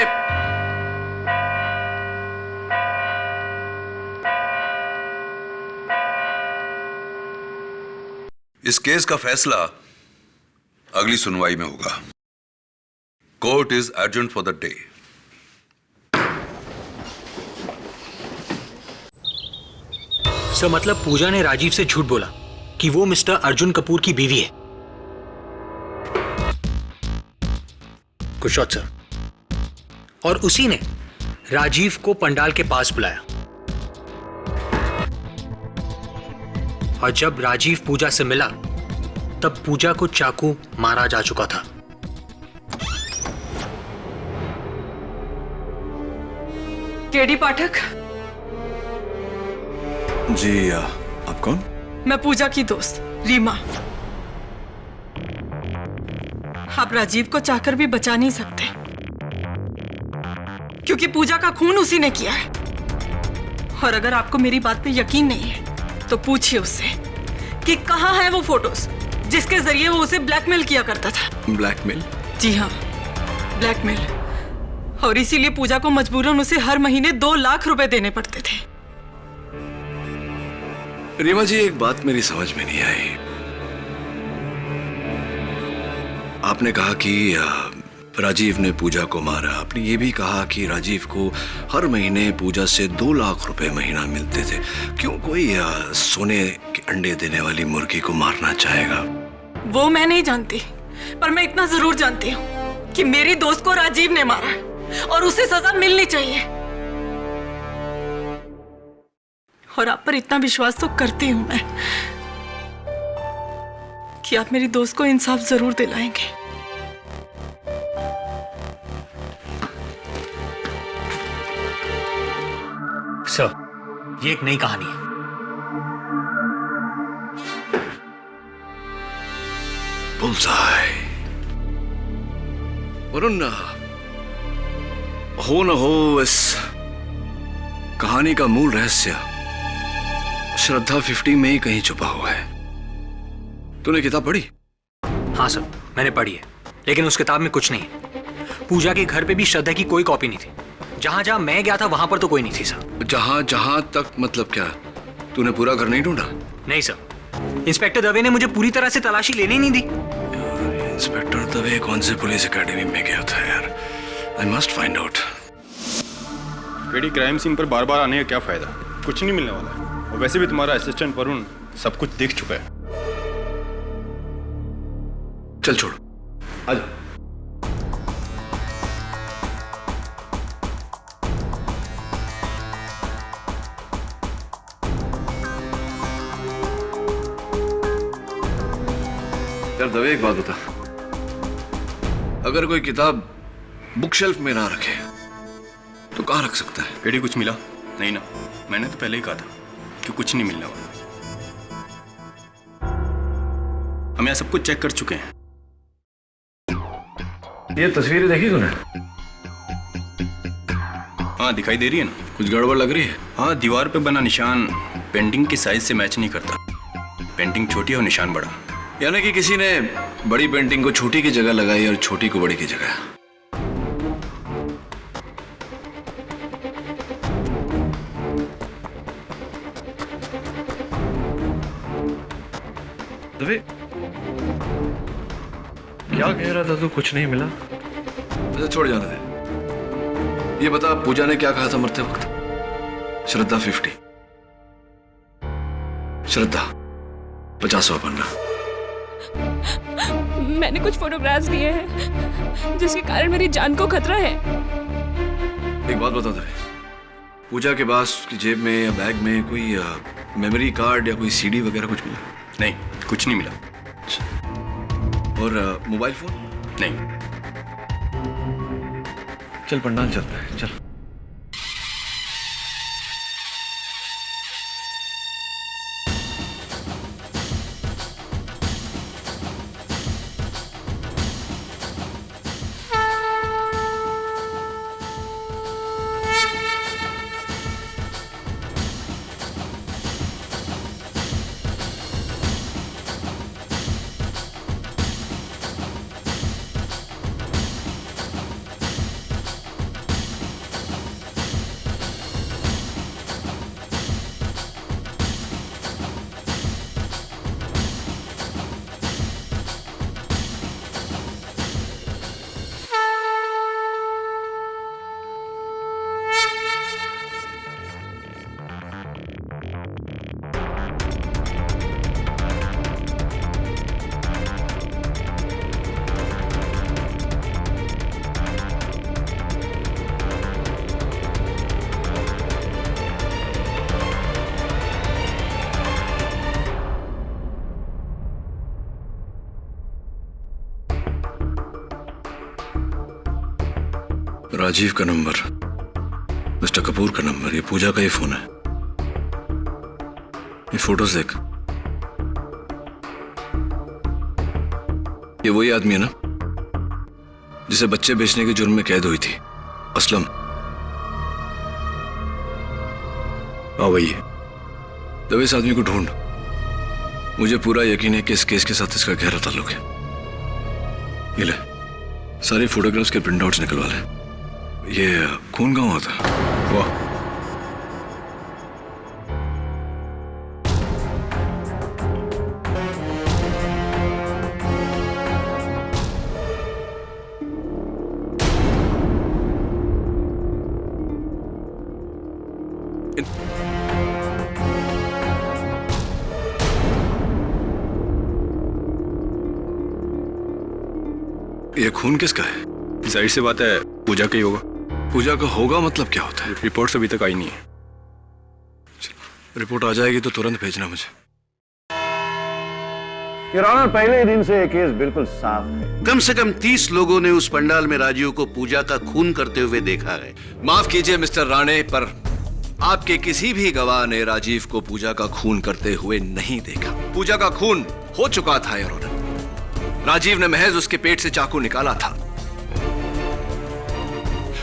इस केस का फैसला अगली सुनवाई में होगा। Court is urgent for the day. Sir, मतलब पूजा ने राजीव से झूठ बोला कि वो मिस्टर अर्जुन कपूर की बीवी है। Good shot sir. और उसी ने राजीव को पंडाल के पास बुलाया, और जब राजीव पूजा से मिला तब पूजा को चाकू मारा जा चुका था। केडी पाठक। जी, आप कौन? मैं पूजा की दोस्त रीमा। आप राजीव को चाहकर भी बचा नहीं सकते, क्योंकि पूजा का खून उसी ने किया है। और अगर आपको मेरी बात पे यकीन नहीं है तो पूछिए उससे कि कहाँ है वो फोटोज जिसके जरिए वो उसे ब्लैकमेल किया करता था। ब्लैकमेल? जी हाँ, ब्लैकमेल। और इसीलिए पूजा को मजबूरन उसे हर महीने 2 लाख रुपए देने पड़ते थे। रीमा जी, एक बात मेरी समझ में नहीं आई। आपने कहा कि राजीव ने पूजा को मारा। आपने ये भी कहा कि राजीव को हर महीने पूजा से 2 लाख रुपए महीना मिलते थे। क्यों कोई सोने के अंडे देने वाली मुर्गी को मारना चाहेगा? वो मैं नहीं जानती, पर मैं इतना जरूर जानती हूँ कि मेरी दोस्त को राजीव ने मारा और उसे सजा मिलनी चाहिए। और आप पर इतना विश्वास तो करती हूं मैं कि आप मेरी दोस्त को इंसाफ जरूर दिलाएंगे। सर, ये एक नई कहानी है। बुल्सआई। वरुण, हो न हो इस कहानी का मूल रहस्य श्रद्धा 50 में ही कहीं छुपा हुआ है। तूने किताब पढ़ी? हाँ सर, मैंने पढ़ी है, लेकिन उस किताब में कुछ नहीं है। पूजा के घर पे भी श्रद्धा की कोई कॉपी नहीं थी। जहां जहां मैं गया था वहां पर तो कोई नहीं थी सर। जहां जहां तक मतलब क्या? तूने पूरा घर नहीं ढूंढा? नहीं सर, इंस्पेक्टर दवे ने मुझे पूरी तरह से तलाशी लेने ही नहीं दी। इंस्पेक्टर दवे कौन से पुलिस एकेडमी में गया था यार? I must find out. बेटी, क्राइम सीन पर बार बार आने का क्या फायदा? कुछ नहीं मिलने वाला है। और वैसे भी तुम्हारा असिस्टेंट वरुण सब कुछ देख चुका है। चल छोड़, आजा। यार दवे, एक बात बता, अगर कोई किताब बुक शेल्फ में ना रखे तो कहां रख सकता है? बेटी, कुछ मिला नहीं ना? मैंने तो पहले ही कहा था कि कुछ नहीं मिलने वाला। हम यहाँ सब कुछ चेक कर चुके हैं। ये तस्वीरें देखी तूने? हाँ, दिखाई दे रही है ना? कुछ गड़बड़ लग रही है? हाँ, दीवार पे बना निशान पेंटिंग के साइज से मैच नहीं करता। पेंटिंग छोटी है और निशान बड़ा। यानी कि किसी ने बड़ी पेंटिंग को छोटी की जगह लगाई और छोटी को बड़ी की जगह। दवे, क्या कह रहा था तू? कुछ नहीं मिला? अच्छा छोड़, जाने दे। ये बता, पूजा ने क्या कहा था मरते वक्त? श्रद्धा 50, श्रद्धा 50वां पन्ना। मैंने कुछ फोटोग्राफ्स लिए हैं जिसके कारण मेरी जान को खतरा है। एक बात बता दे, पूजा के पास की जेब में या बैग में कोई मेमोरी कार्ड या कोई सीडी वगैरह कुछ मिला? नहीं, कुछ नहीं मिला। और मोबाइल फोन? नहीं। चल पंडाल चलते हैं, चल। राजीव का नंबर, मिस्टर कपूर का नंबर, ये पूजा का ही फोन है। ये फोटोज देख, ये वही आदमी है ना जिसे बच्चे बेचने के जुर्म में कैद हुई थी, असलम? हाँ वही है। तब इस आदमी को ढूंढ। मुझे पूरा यकीन है कि इस केस के साथ इसका गहरा ताल्लुक है। ये ले, सारी फोटोग्राफ्स के प्रिंटआउट्स निकलवा ले। ये खून कहाँ हुआ था? वाह, ये खून किसका है? जाहिर सी बात है पूजा का ही होगा। पूजा का होगा मतलब क्या होता है? रिपोर्ट अभी तक आई नहीं है। रिपोर्ट आ जाएगी तो तुरंत भेजना मुझे। योर ऑनर, पहले दिन से ये केस बिल्कुल साफ है। कम से कम 30 लोगों ने उस पंडाल में राजीव को पूजा का खून करते हुए देखा है। माफ कीजिए मिस्टर राणे, पर आपके किसी भी गवाह ने राजीव को पूजा का खून करते हुए नहीं देखा। पूजा का खून हो चुका था योर ऑनर। राजीव ने महज उसके पेट से चाकू निकाला था।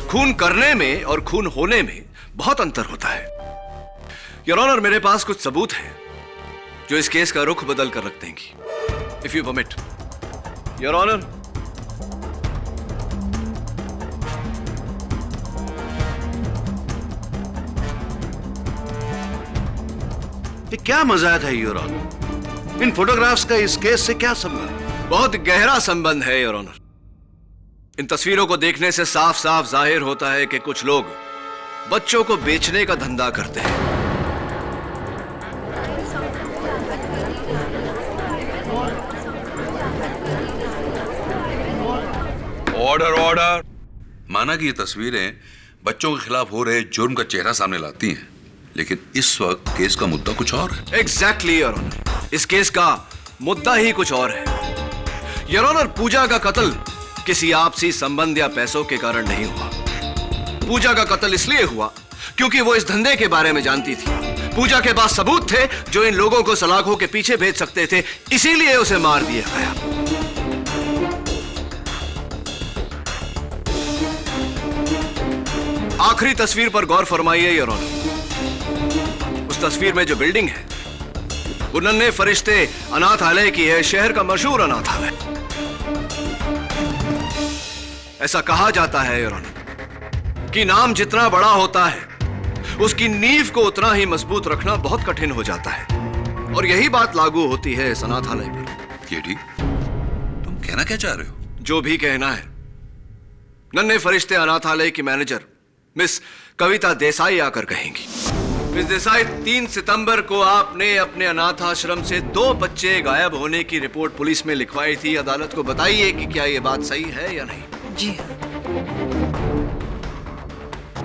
खून करने में और खून होने में बहुत अंतर होता है। योर ऑनर, मेरे पास कुछ सबूत हैं जो इस केस का रुख बदल कर रख देंगी। If you permit your honour. ये क्या मजाक है योर ऑनर? इन फोटोग्राफ्स का इस केस से क्या संबंध? बहुत गहरा संबंध है योर ऑनर। इन तस्वीरों को देखने से साफ साफ जाहिर होता है कि कुछ लोग बच्चों को बेचने का धंधा करते हैं। Order order. माना कि ये तस्वीरें बच्चों के खिलाफ हो रहे जुर्म का चेहरा सामने लाती हैं, लेकिन इस वक्त केस का मुद्दा कुछ और है। एग्जैक्टली योर ऑनर, इस केस का मुद्दा ही कुछ और है। योर ऑनर, पूजा का कत्ल किसी आपसी संबंध या पैसों के कारण नहीं हुआ। पूजा का कत्ल इसलिए हुआ क्योंकि वो इस धंधे के बारे में जानती थी। पूजा के पास सबूत थे जो इन लोगों को सलाखों के पीछे भेज सकते थे, इसीलिए उसे मार दिया गया। आखिरी तस्वीर पर गौर फरमाइए योर ऑनर। उस तस्वीर में जो बिल्डिंग है वो नन्हे फरिश्ते अनाथालय की है, शहर का मशहूर अनाथालय। ऐसा कहा जाता है योर ऑनर कि नाम जितना बड़ा होता है उसकी नींव को उतना ही मजबूत रखना बहुत कठिन हो जाता है, और यही बात लागू होती है इस अनाथालय पर। केडी, तुम कहना क्या चाह रहे हो? जो भी कहना है। नन्हे फरिश्ते अनाथालय की मैनेजर मिस कविता देसाई आकर कहेंगी। मिस देसाई, 3 सितंबर को आपने अपने अनाथ आश्रम से 2 बच्चे गायब होने की रिपोर्ट पुलिस में लिखवाई थी। अदालत को बताइए कि क्या यह बात सही है या नहीं। जी हाँ।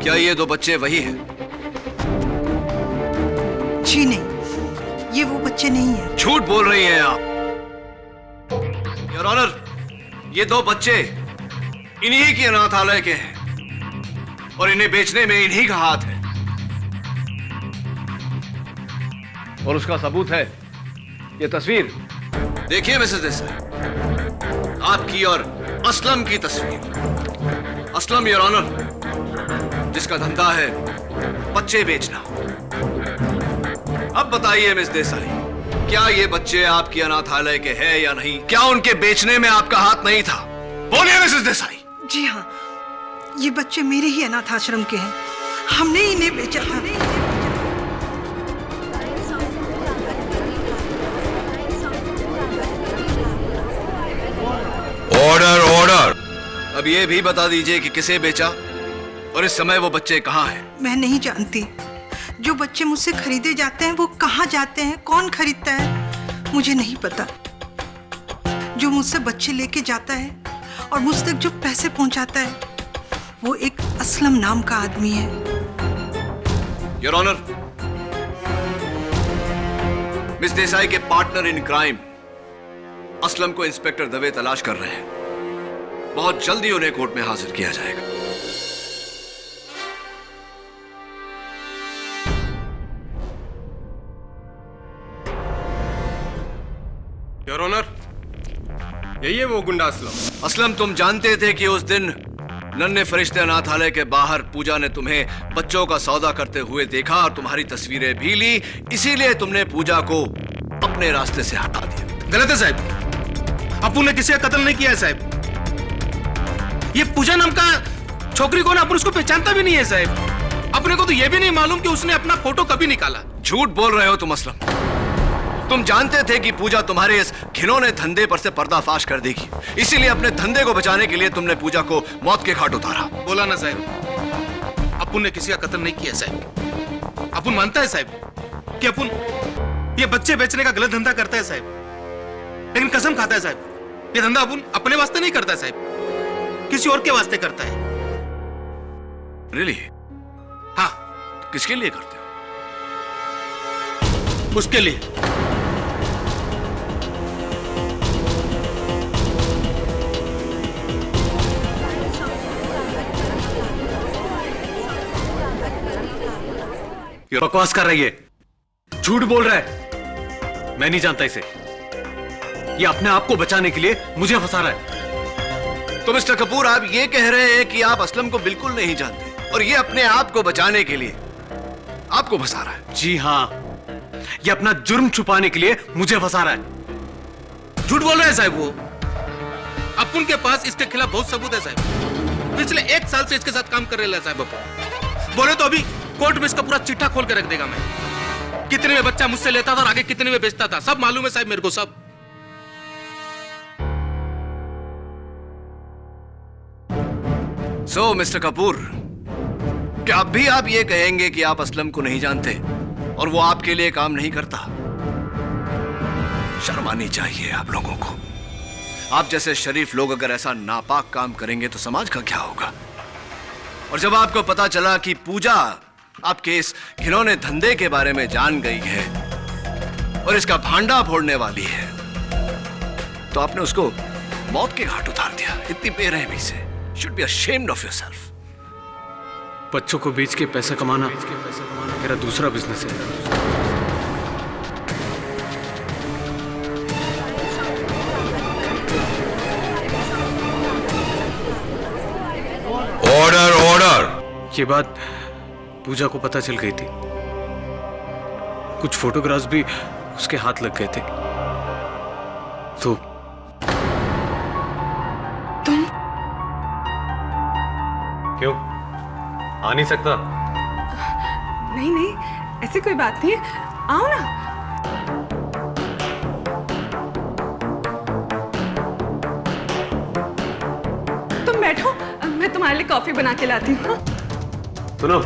क्या ये 2 बच्चे वही हैं? जी नहीं, ये वो बच्चे नहीं हैं। झूठ बोल रही हैं आप। योर ऑनर, ये 2 बच्चे इन्हीं की अनाथालय के हैं और इन्हें बेचने में इन्हीं का हाथ है, और उसका सबूत है ये तस्वीर। देखिए मिसेस देसाई, आपकी और असलम की तस्वीर। असलम योर ऑनर, जिसका धंधा है बच्चे बेचना। अब बताइए मिस देसाई, क्या ये बच्चे आपकी अनाथालय के हैं या नहीं? क्या उनके बेचने में आपका हाथ नहीं था? बोलिए मिसेस देसाई। जी हाँ, ये बच्चे मेरे ही अनाथ आश्रम के हैं। हमने इन्हें बेचा था। Order order. अब ये भी बता दीजिए कि किसे बेचा और इस समय वो बच्चे कहाँ हैं? मैं नहीं जानती। जो बच्चे मुझसे खरीदे जाते हैं वो कहाँ जाते हैं, कौन खरीदता है, मुझे नहीं पता। जो मुझसे बच्चे लेके जाता है और मुझ तक जो पैसे पहुंचाता है वो एक असलम नाम का आदमी है। योर ऑनर, मिस देसाई के पार्टनर इन क्राइम असलम को इंस्पेक्टर दवे तलाश कर रहे हैं। बहुत जल्दी उन्हें कोर्ट में हाजिर किया जाएगा। योर ऑनर, यही है वो गुंडा असलम। असलम, तुम जानते थे कि उस दिन नन्हे फरिश्ते अनाथालय के बाहर पूजा ने तुम्हें बच्चों का सौदा करते हुए देखा और तुम्हारी तस्वीरें भी ली, इसीलिए तुमने पूजा को अपने रास्ते से हटा दिया। गलत है साहब, अप्पू ने किसी का कत्ल नहीं किया है साहब। ये पूजा नाम का छोकरी कौन, अपन उसको पहचानता भी नहीं है साहब। अपने को तो ये भी नहीं मालूम कि उसने अपना फोटो कभी निकाला। झूठ बोल रहे हो तुम असलम। तुम जानते थे कि पूजा तुम्हारे इस घिनौने धंधे पर से पर्दाफाश कर देगी, इसीलिए अपने धंधे को बचाने के लिए तुमने पूजा को मौत के घाट उतारा। बोला ना साहब, अपुन ने किसी का कत्ल नहीं किया साहब। अपुन मानता है साहब कि अपुन ये बच्चे बेचने का गलत धंधा करता है साहब, लेकिन कसम खाता है साहब ये धंधा अपुन अपने वास्ते नहीं करता साहब, किसी और के वास्ते करता है। रियली? हाँ। किसके लिए करते हो? उसके लिए। बकवास कर रही है, झूठ बोल रहा है। मैं नहीं जानता इसे। ये अपने आप को बचाने के लिए मुझे फंसा रहा है। तो मिस्टर कपूर, आप ये कह रहे हैं कि आप असलम को बिल्कुल नहीं जानते और ये अपने आप को बचाने के लिए आपको फंसा रहा है? जी हाँ, ये अपना जुर्म छुपाने के लिए मुझे फंसा रहा है। झूठ बोल रहे हैं साहब वो। अपुन के पास इसके खिलाफ बहुत सबूत है साहब। पिछले 1 साल से इसके साथ काम कर रहे हैं साहब। अपुन बोले तो अभी कोर्ट में इसका पूरा चिट्ठा खोल के रख देगा। मैं कितने में बच्चा मुझसे लेता था और आगे कितने में बेचता था, सब मालूम है साहब मेरे को, सब। सो मिस्टर कपूर, क्या अब भी आप ये कहेंगे कि आप असलम को नहीं जानते और वो आपके लिए काम नहीं करता? शर्म आनी चाहिए आप लोगों को। आप जैसे शरीफ लोग अगर ऐसा नापाक काम करेंगे तो समाज का क्या होगा? और जब आपको पता चला कि पूजा आपके इस घिनौने धंधे के बारे में जान गई है और इसका भांडा फोड़ने वाली है, तो आपने उसको मौत के घाट उतार दिया इतनी बेरहमी से। Should be ashamed of yourself. बच्चों को बेच के पैसा कमाना मेरा दूसरा बिजनेस है। Order order. ये बात पूजा को पता चल गई थी। कुछ फोटोग्राफ्स भी उसके हाथ लग गए थे। तो तुम क्यों आ नहीं सकता? नहीं नहीं, ऐसी कोई बात नहीं है, आओ ना। तुम बैठो, मैं तुम्हारे लिए कॉफी बना के लाती हूँ। सुनो,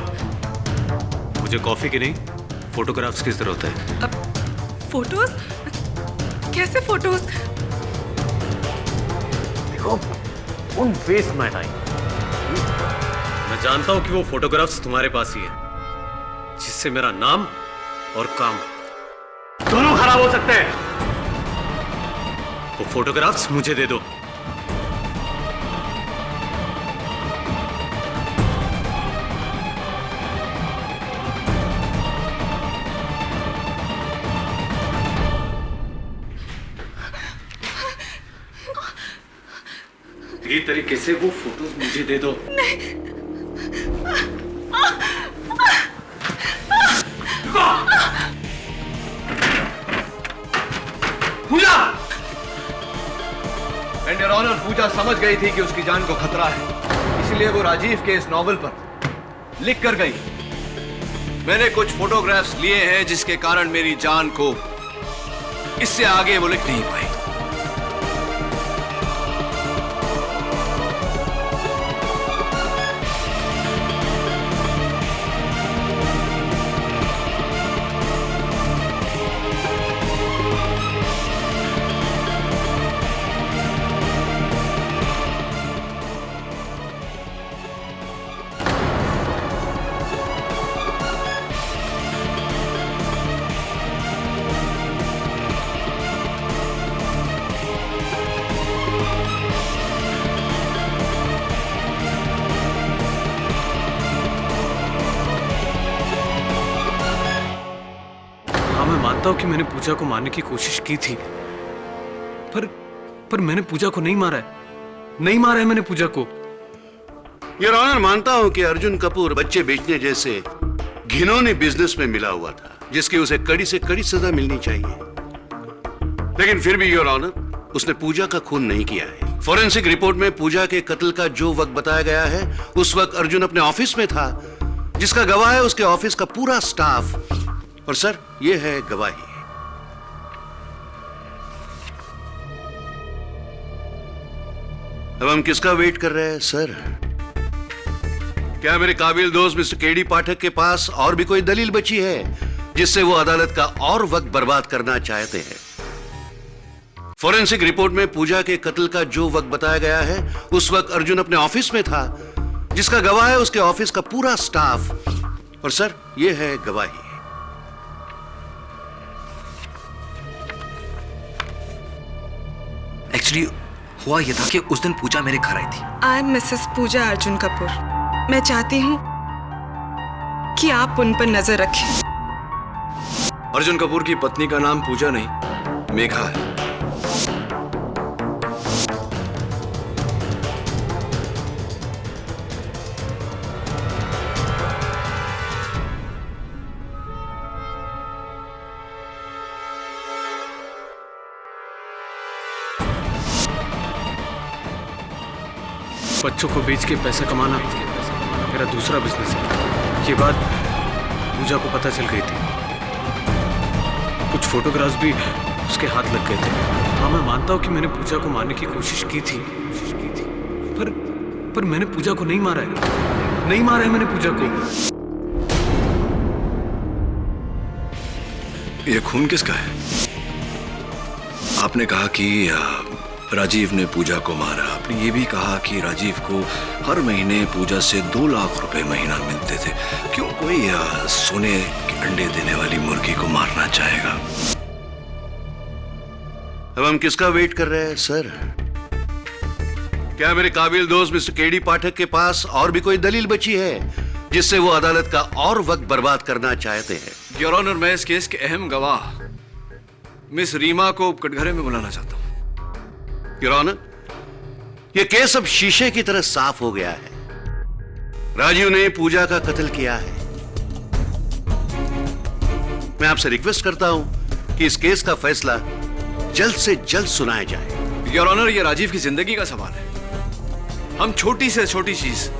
मुझे कॉफी की नहीं फोटोग्राफ्स की जरूरत है। फोटोज? कैसे फोटोज? देखो, उन वेस्ट माय टाइम। मैं जानता हूं कि वो फोटोग्राफ्स तुम्हारे पास ही है, जिससे मेरा नाम और काम दोनों खराब हो सकते हैं। वो फोटोग्राफ्स मुझे दे दो। ये तरीके से वो फोटोज मुझे दे दो। पूजा! एंड योर ऑनर, पूजा समझ गई थी कि उसकी जान को खतरा है, इसलिए वो राजीव के इस नॉवल पर लिख कर गई। मैंने कुछ फोटोग्राफ्स लिए हैं जिसके कारण मेरी जान को इससे आगे वो लिख नहीं पाई। मानता हूं कि मैंने पूजा को मारने की कोशिश की थी, पर मैंने पूजा को नहीं मारा है। नहीं मारा है मैंने पूजा को। योर ऑनर, मानता हूं कि अर्जुन कपूर बच्चे बेचने जैसे घिनौने बिजनेस में मिला हुआ था, जिसकी उसे कड़ी से कड़ी सजा मिलनी चाहिए। लेकिन फिर भी योर ऑनर, उसने पूजा का खून नहीं किया है। फोरेंसिक रिपोर्ट में पूजा के कत्ल का जो वक्त बताया गया है, उस वक्त अर्जुन अपने ऑफिस में था, जिसका गवाह है उसके ऑफिस का पूरा स्टाफ। और सर, ये है गवाही। अब हम किसका वेट कर रहे हैं सर? क्या मेरे काबिल दोस्त मिस्टर केडी पाठक के पास और भी कोई दलील बची है जिससे वो अदालत का और वक्त बर्बाद करना चाहते हैं? फोरेंसिक रिपोर्ट में पूजा के कत्ल का जो वक्त बताया गया है, उस वक्त अर्जुन अपने ऑफिस में था, जिसका गवाह है उसके ऑफिस का पूरा स्टाफ। और सर, ये है गवाही। एक्चुअली हुआ यह था कि उस दिन पूजा मेरे घर आई थी। आई एम मिसेस पूजा अर्जुन कपूर। मैं चाहती हूँ कि आप उन पर नजर रखें। अर्जुन कपूर की पत्नी का नाम पूजा नहीं, मेघा है। बच्चों को बेच के पैसे कमाना मेरा दूसरा बिजनेस है। ये बात पूजा को पता चल गई थी। कुछ फोटोग्राफ्स भी उसके हाथ लग गए थे। हाँ, मैं मानता हूँ कि मैंने पूजा को मारने की कोशिश की थी, पर मैंने पूजा को नहीं मारा है। नहीं मारा है मैंने पूजा को। ये खून किसका है? आपने कहा कि राजीव ने पूजा को मारा। आपने ये भी कहा कि राजीव को हर महीने पूजा से 2 लाख रुपए महीना मिलते थे। क्यों कोई सोने के अंडे देने वाली मुर्गी को मारना चाहेगा? अब हम किसका वेट कर रहे हैं सर? क्या मेरे काबिल दोस्त मिस्टर केडी पाठक के पास और भी कोई दलील बची है जिससे वो अदालत का और वक्त बर्बाद करना चाहते हैं? योर ऑनर, मैं इस केस के अहम गवाह मिस रीमा को कटघरे में बुलाना चाहता हूं। योर ऑनर, ये केस अब शीशे की तरह साफ हो गया है। राजीव ने पूजा का कत्ल किया है। मैं आपसे रिक्वेस्ट करता हूं कि इस केस का फैसला जल्द से जल्द सुनाया जाए। योर ऑनर, ये राजीव की जिंदगी का सवाल है। हम छोटी से छोटी चीज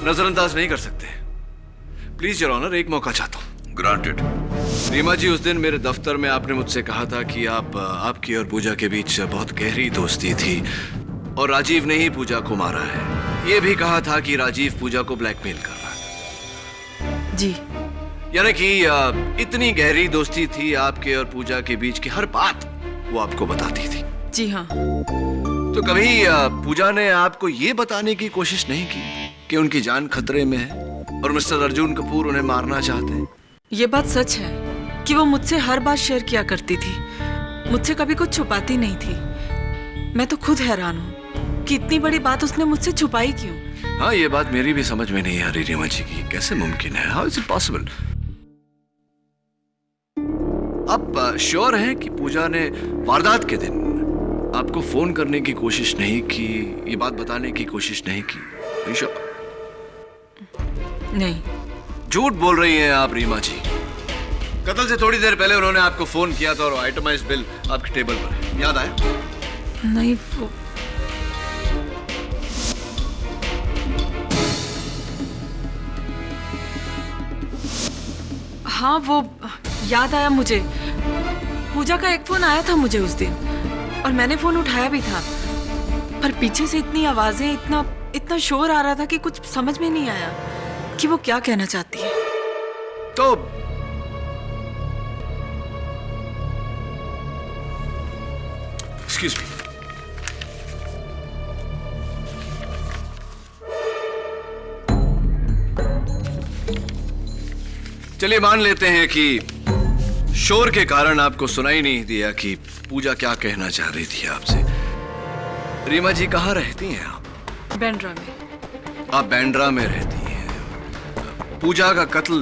नजरअंदाज नहीं कर सकते। प्लीज योर ऑनर, एक मौका चाहता हूं। ग्रांटेड। रीमा जी, उस दिन मेरे दफ्तर में आपने मुझसे कहा था कि आपकी और पूजा के बीच बहुत गहरी दोस्ती थी और राजीव ने ही पूजा को मारा है। ये भी कहा था कि राजीव पूजा को ब्लैकमेल कर रहा है। जी। यानी कि इतनी गहरी दोस्ती थी आपके और पूजा के बीच की हर बात वो आपको बताती थी। जी हाँ। तो कभी पूजा ने आपको ये बताने की कोशिश नहीं की कि उनकी जान खतरे में है और मिस्टर अर्जुन कपूर उन्हें मारना चाहते हैं? ये बात सच है कि वो मुझसे हर बात शेयर किया करती थी, मुझसे कभी कुछ छुपाती नहीं थी। मैं तो खुद हैरान हूँ कि इतनी बड़ी बात उसने मुझसे छुपाई क्यों। हाँ, ये बात मेरी भी समझ में नहीं आ रही रीमा जी की। कैसे मुमकिन है? How is it possible? आप श्योर हैं कि पूजा ने वारदात के दिन आपको फोन करने की कोशिश नहीं की, ये बात बताने की कोशिश नहीं की? श्योर? नहीं। झूठ बोल रही हैं आप रीमा जी। कत्ल से थोड़ी देर पहले उन्होंने आपको फोन किया था और आइटमाइज्ड बिल आपके टेबल पर है, याद आया? नहीं, वो हाँ, वो याद आया मुझे। पूजा का एक फोन आया था मुझे उस दिन और मैंने फोन उठाया भी था, पर पीछे से इतनी आवाजें, इतना शोर आ रहा था कि कुछ समझ में नहीं आया कि वो क्या कहना चाहती है। तो एक्सक्यूज मी, चलिए मान लेते हैं कि शोर के कारण आपको सुनाई नहीं दिया कि पूजा क्या कहना चाह रही थी आपसे। रीमा जी, कहाँ रहती हैं आप? बैंड्रा में। आप बैंड्रा में रहती हैं। पूजा का कत्ल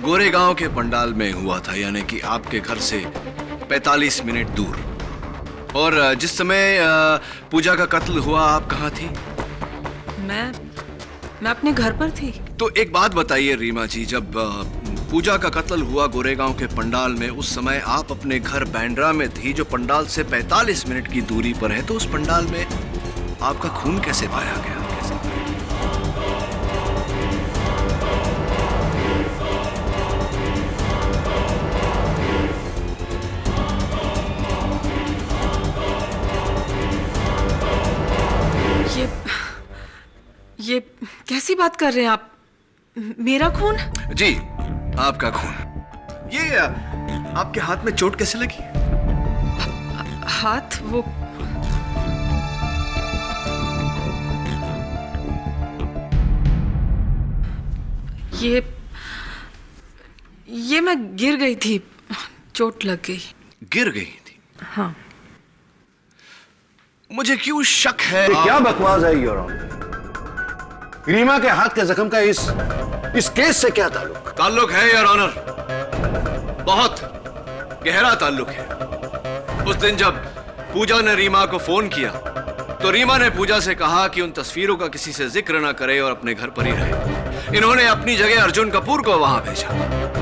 गोरेगांव के पंडाल में हुआ था, यानी कि आपके घर से 45 मिनट दूर। और जिस समय पूजा का कत्ल हुआ आप कहाँ थी? मैं अपने घर पर थी। तो एक बात बताइए रीमा जी, जब पूजा का कत्ल हुआ गोरेगांव के पंडाल में, उस समय आप अपने घर बैंड्रा में थी जो पंडाल से 45 मिनट की दूरी पर है, तो उस पंडाल में आपका खून कैसे पाया गया? ये कैसी बात कर रहे हैं आप? मेरा खून? जी, आपका खून। ये आपके हाथ में चोट कैसे लगी? हाथ? वो ये मैं गिर गई थी, चोट लग गई। गिर गई थी? हाँ। मुझे क्यों शक है। ये क्या बकवास है योर ऑनर? रीमा के हाथ के जख्म का इस केस से क्या ताल्लुक? ताल्लुक है योर ऑनर, बहुत गहरा ताल्लुक है। उस दिन जब पूजा ने रीमा को फोन किया तो रीमा ने पूजा से कहा कि उन तस्वीरों का किसी से जिक्र ना करे और अपने घर पर ही रहे। इन्होंने अपनी जगह अर्जुन कपूर को वहां भेजा।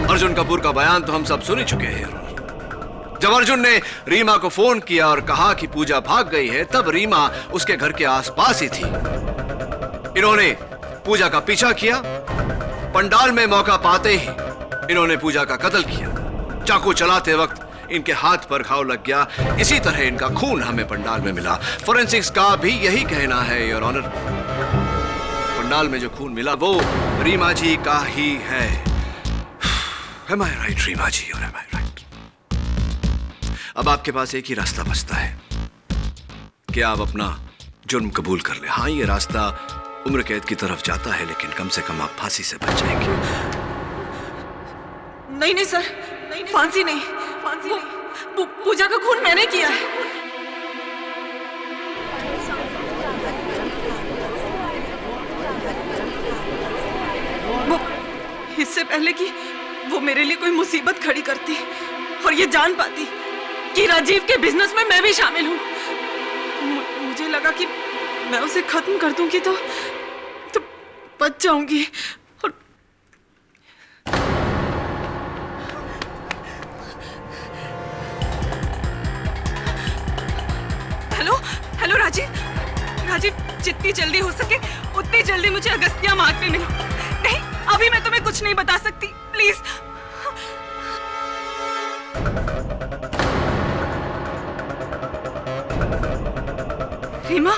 अर्जुन कपूर का बयान तो हम सब सुन ही चुके हैं। जब अर्जुन ने रीमा को फोन किया और कहा कि पूजा भाग गई है, तब रीमा उसके घर के आसपास ही थी। इन्होंने पूजा का पीछा किया, पंडाल में मौका पाते ही इन्होंने पूजा का कत्ल किया। चाकू चलाते वक्त इनके हाथ पर घाव लग गया, इसी तरह इनका खून हमें पंडाल में मिला। फोरेंसिक्स का भी यही कहना है योर ऑनर। पंडाल में जो खून मिला वो रीमा जी का ही है। Am I right, Reema ji, or am I right? अब आपके पास एक ही रास्ता बचता है कि आप अपना जुर्म कबूल कर ले। हाँ, ये रास्ता उम्र कैद की तरफ जाता है, लेकिन कम से कम आप फांसी से बच जाएंगे। नहीं नहीं सर, फांसी नहीं, पूजा का खून मैंने किया है। वो इससे पहले कि वो मेरे लिए कोई मुसीबत खड़ी करती और ये जान पाती कि राजीव के बिजनेस में मैं भी शामिल हूँ, मुझे लगा कि मैं उसे खत्म कर दूंगी तो बच जाऊंगी। और हेलो हेलो राजीव, जितनी जल्दी हो सके उतनी जल्दी मुझे अगस्त्या मार्ग पे मिलो। नहीं, अभी मैं तुम्हें कुछ नहीं बता सकती, प्लीज। रीमा,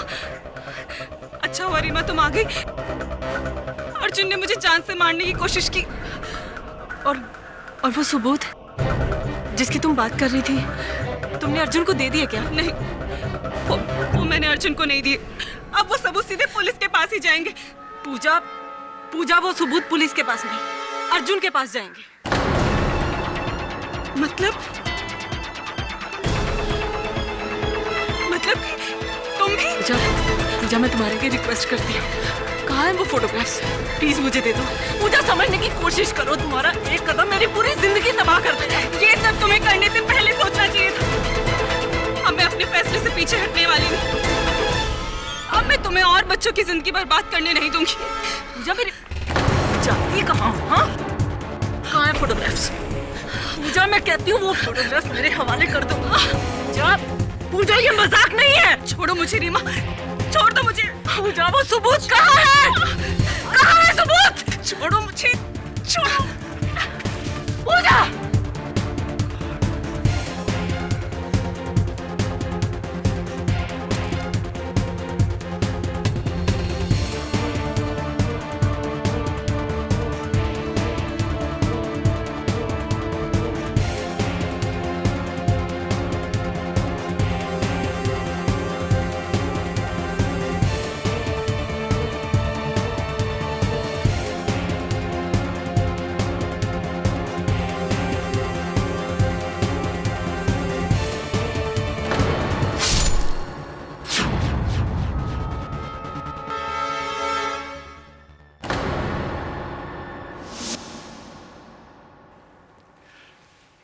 अच्छा हुआ रीमा तुम आ गई। अर्जुन ने मुझे जान से मारने की कोशिश की और वो सबूत जिसकी तुम बात कर रही थी, तुमने अर्जुन को दे दिए क्या? नहीं, वो मैंने अर्जुन को नहीं दिए। अब वो सबूत सीधे पुलिस के पास ही जाएंगे। पूजा वो सबूत पुलिस के पास नहीं, अर्जुन के पास जाएंगे। मतलब तुम भी? पूजा, मैं तुम्हारे लिए रिक्वेस्ट करती हूँ, कहाँ है वो फोटोग्राफ्स? प्लीज मुझे दे दो। पूजा, समझने की कोशिश करो, तुम्हारा एक कदम मेरी पूरी जिंदगी तबाह कर देगा। ये सब तुम्हें करने से पहले सोचना चाहिए था। अब मैं अपने फैसले से पीछे हटने वाली नहीं। अब मैं तुम्हें और बच्चों की जिंदगी बर्बाद करने नहीं दूंगी। पूजा, मेरी जाती कहाँ हूँ? हाँ, कहाँ है फोटोग्राफ्स? पूजा, मैं कहती हूँ वो फोटोग्राफ्स मेरे हवाले कर दो। पूजा, ये मजाक नहीं है। छोड़ो मुझे रीमा, छोड़ दो मुझे। पूजा, वो सबूत कहाँ है? कहाँ है सबूत? छोड़ो मुझे, छोड़ो। पूजा,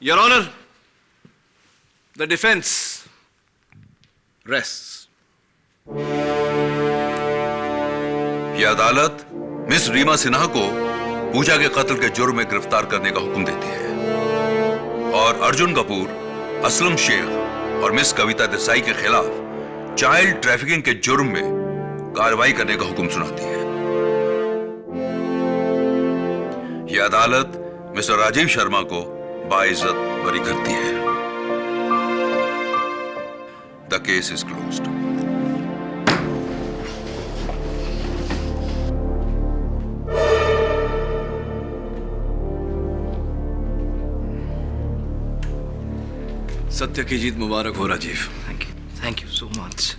Your Honor, the defense rests. यह अदालत मिस रीमा सिन्हा को पूजा के कत्ल के जुर्म में गिरफ्तार करने का हुक्म देती है और अर्जुन कपूर, असलम शेख और मिस कविता देसाई के खिलाफ चाइल्ड ट्रैफिकिंग के जुर्म में कार्रवाई करने का हुक्म सुनाती है। यह अदालत मिस्टर राजीव शर्मा को बाइज्जत बरी करती है। The case is closed. सत्य की जीत मुबारक हो Rajiv. Thank you so much.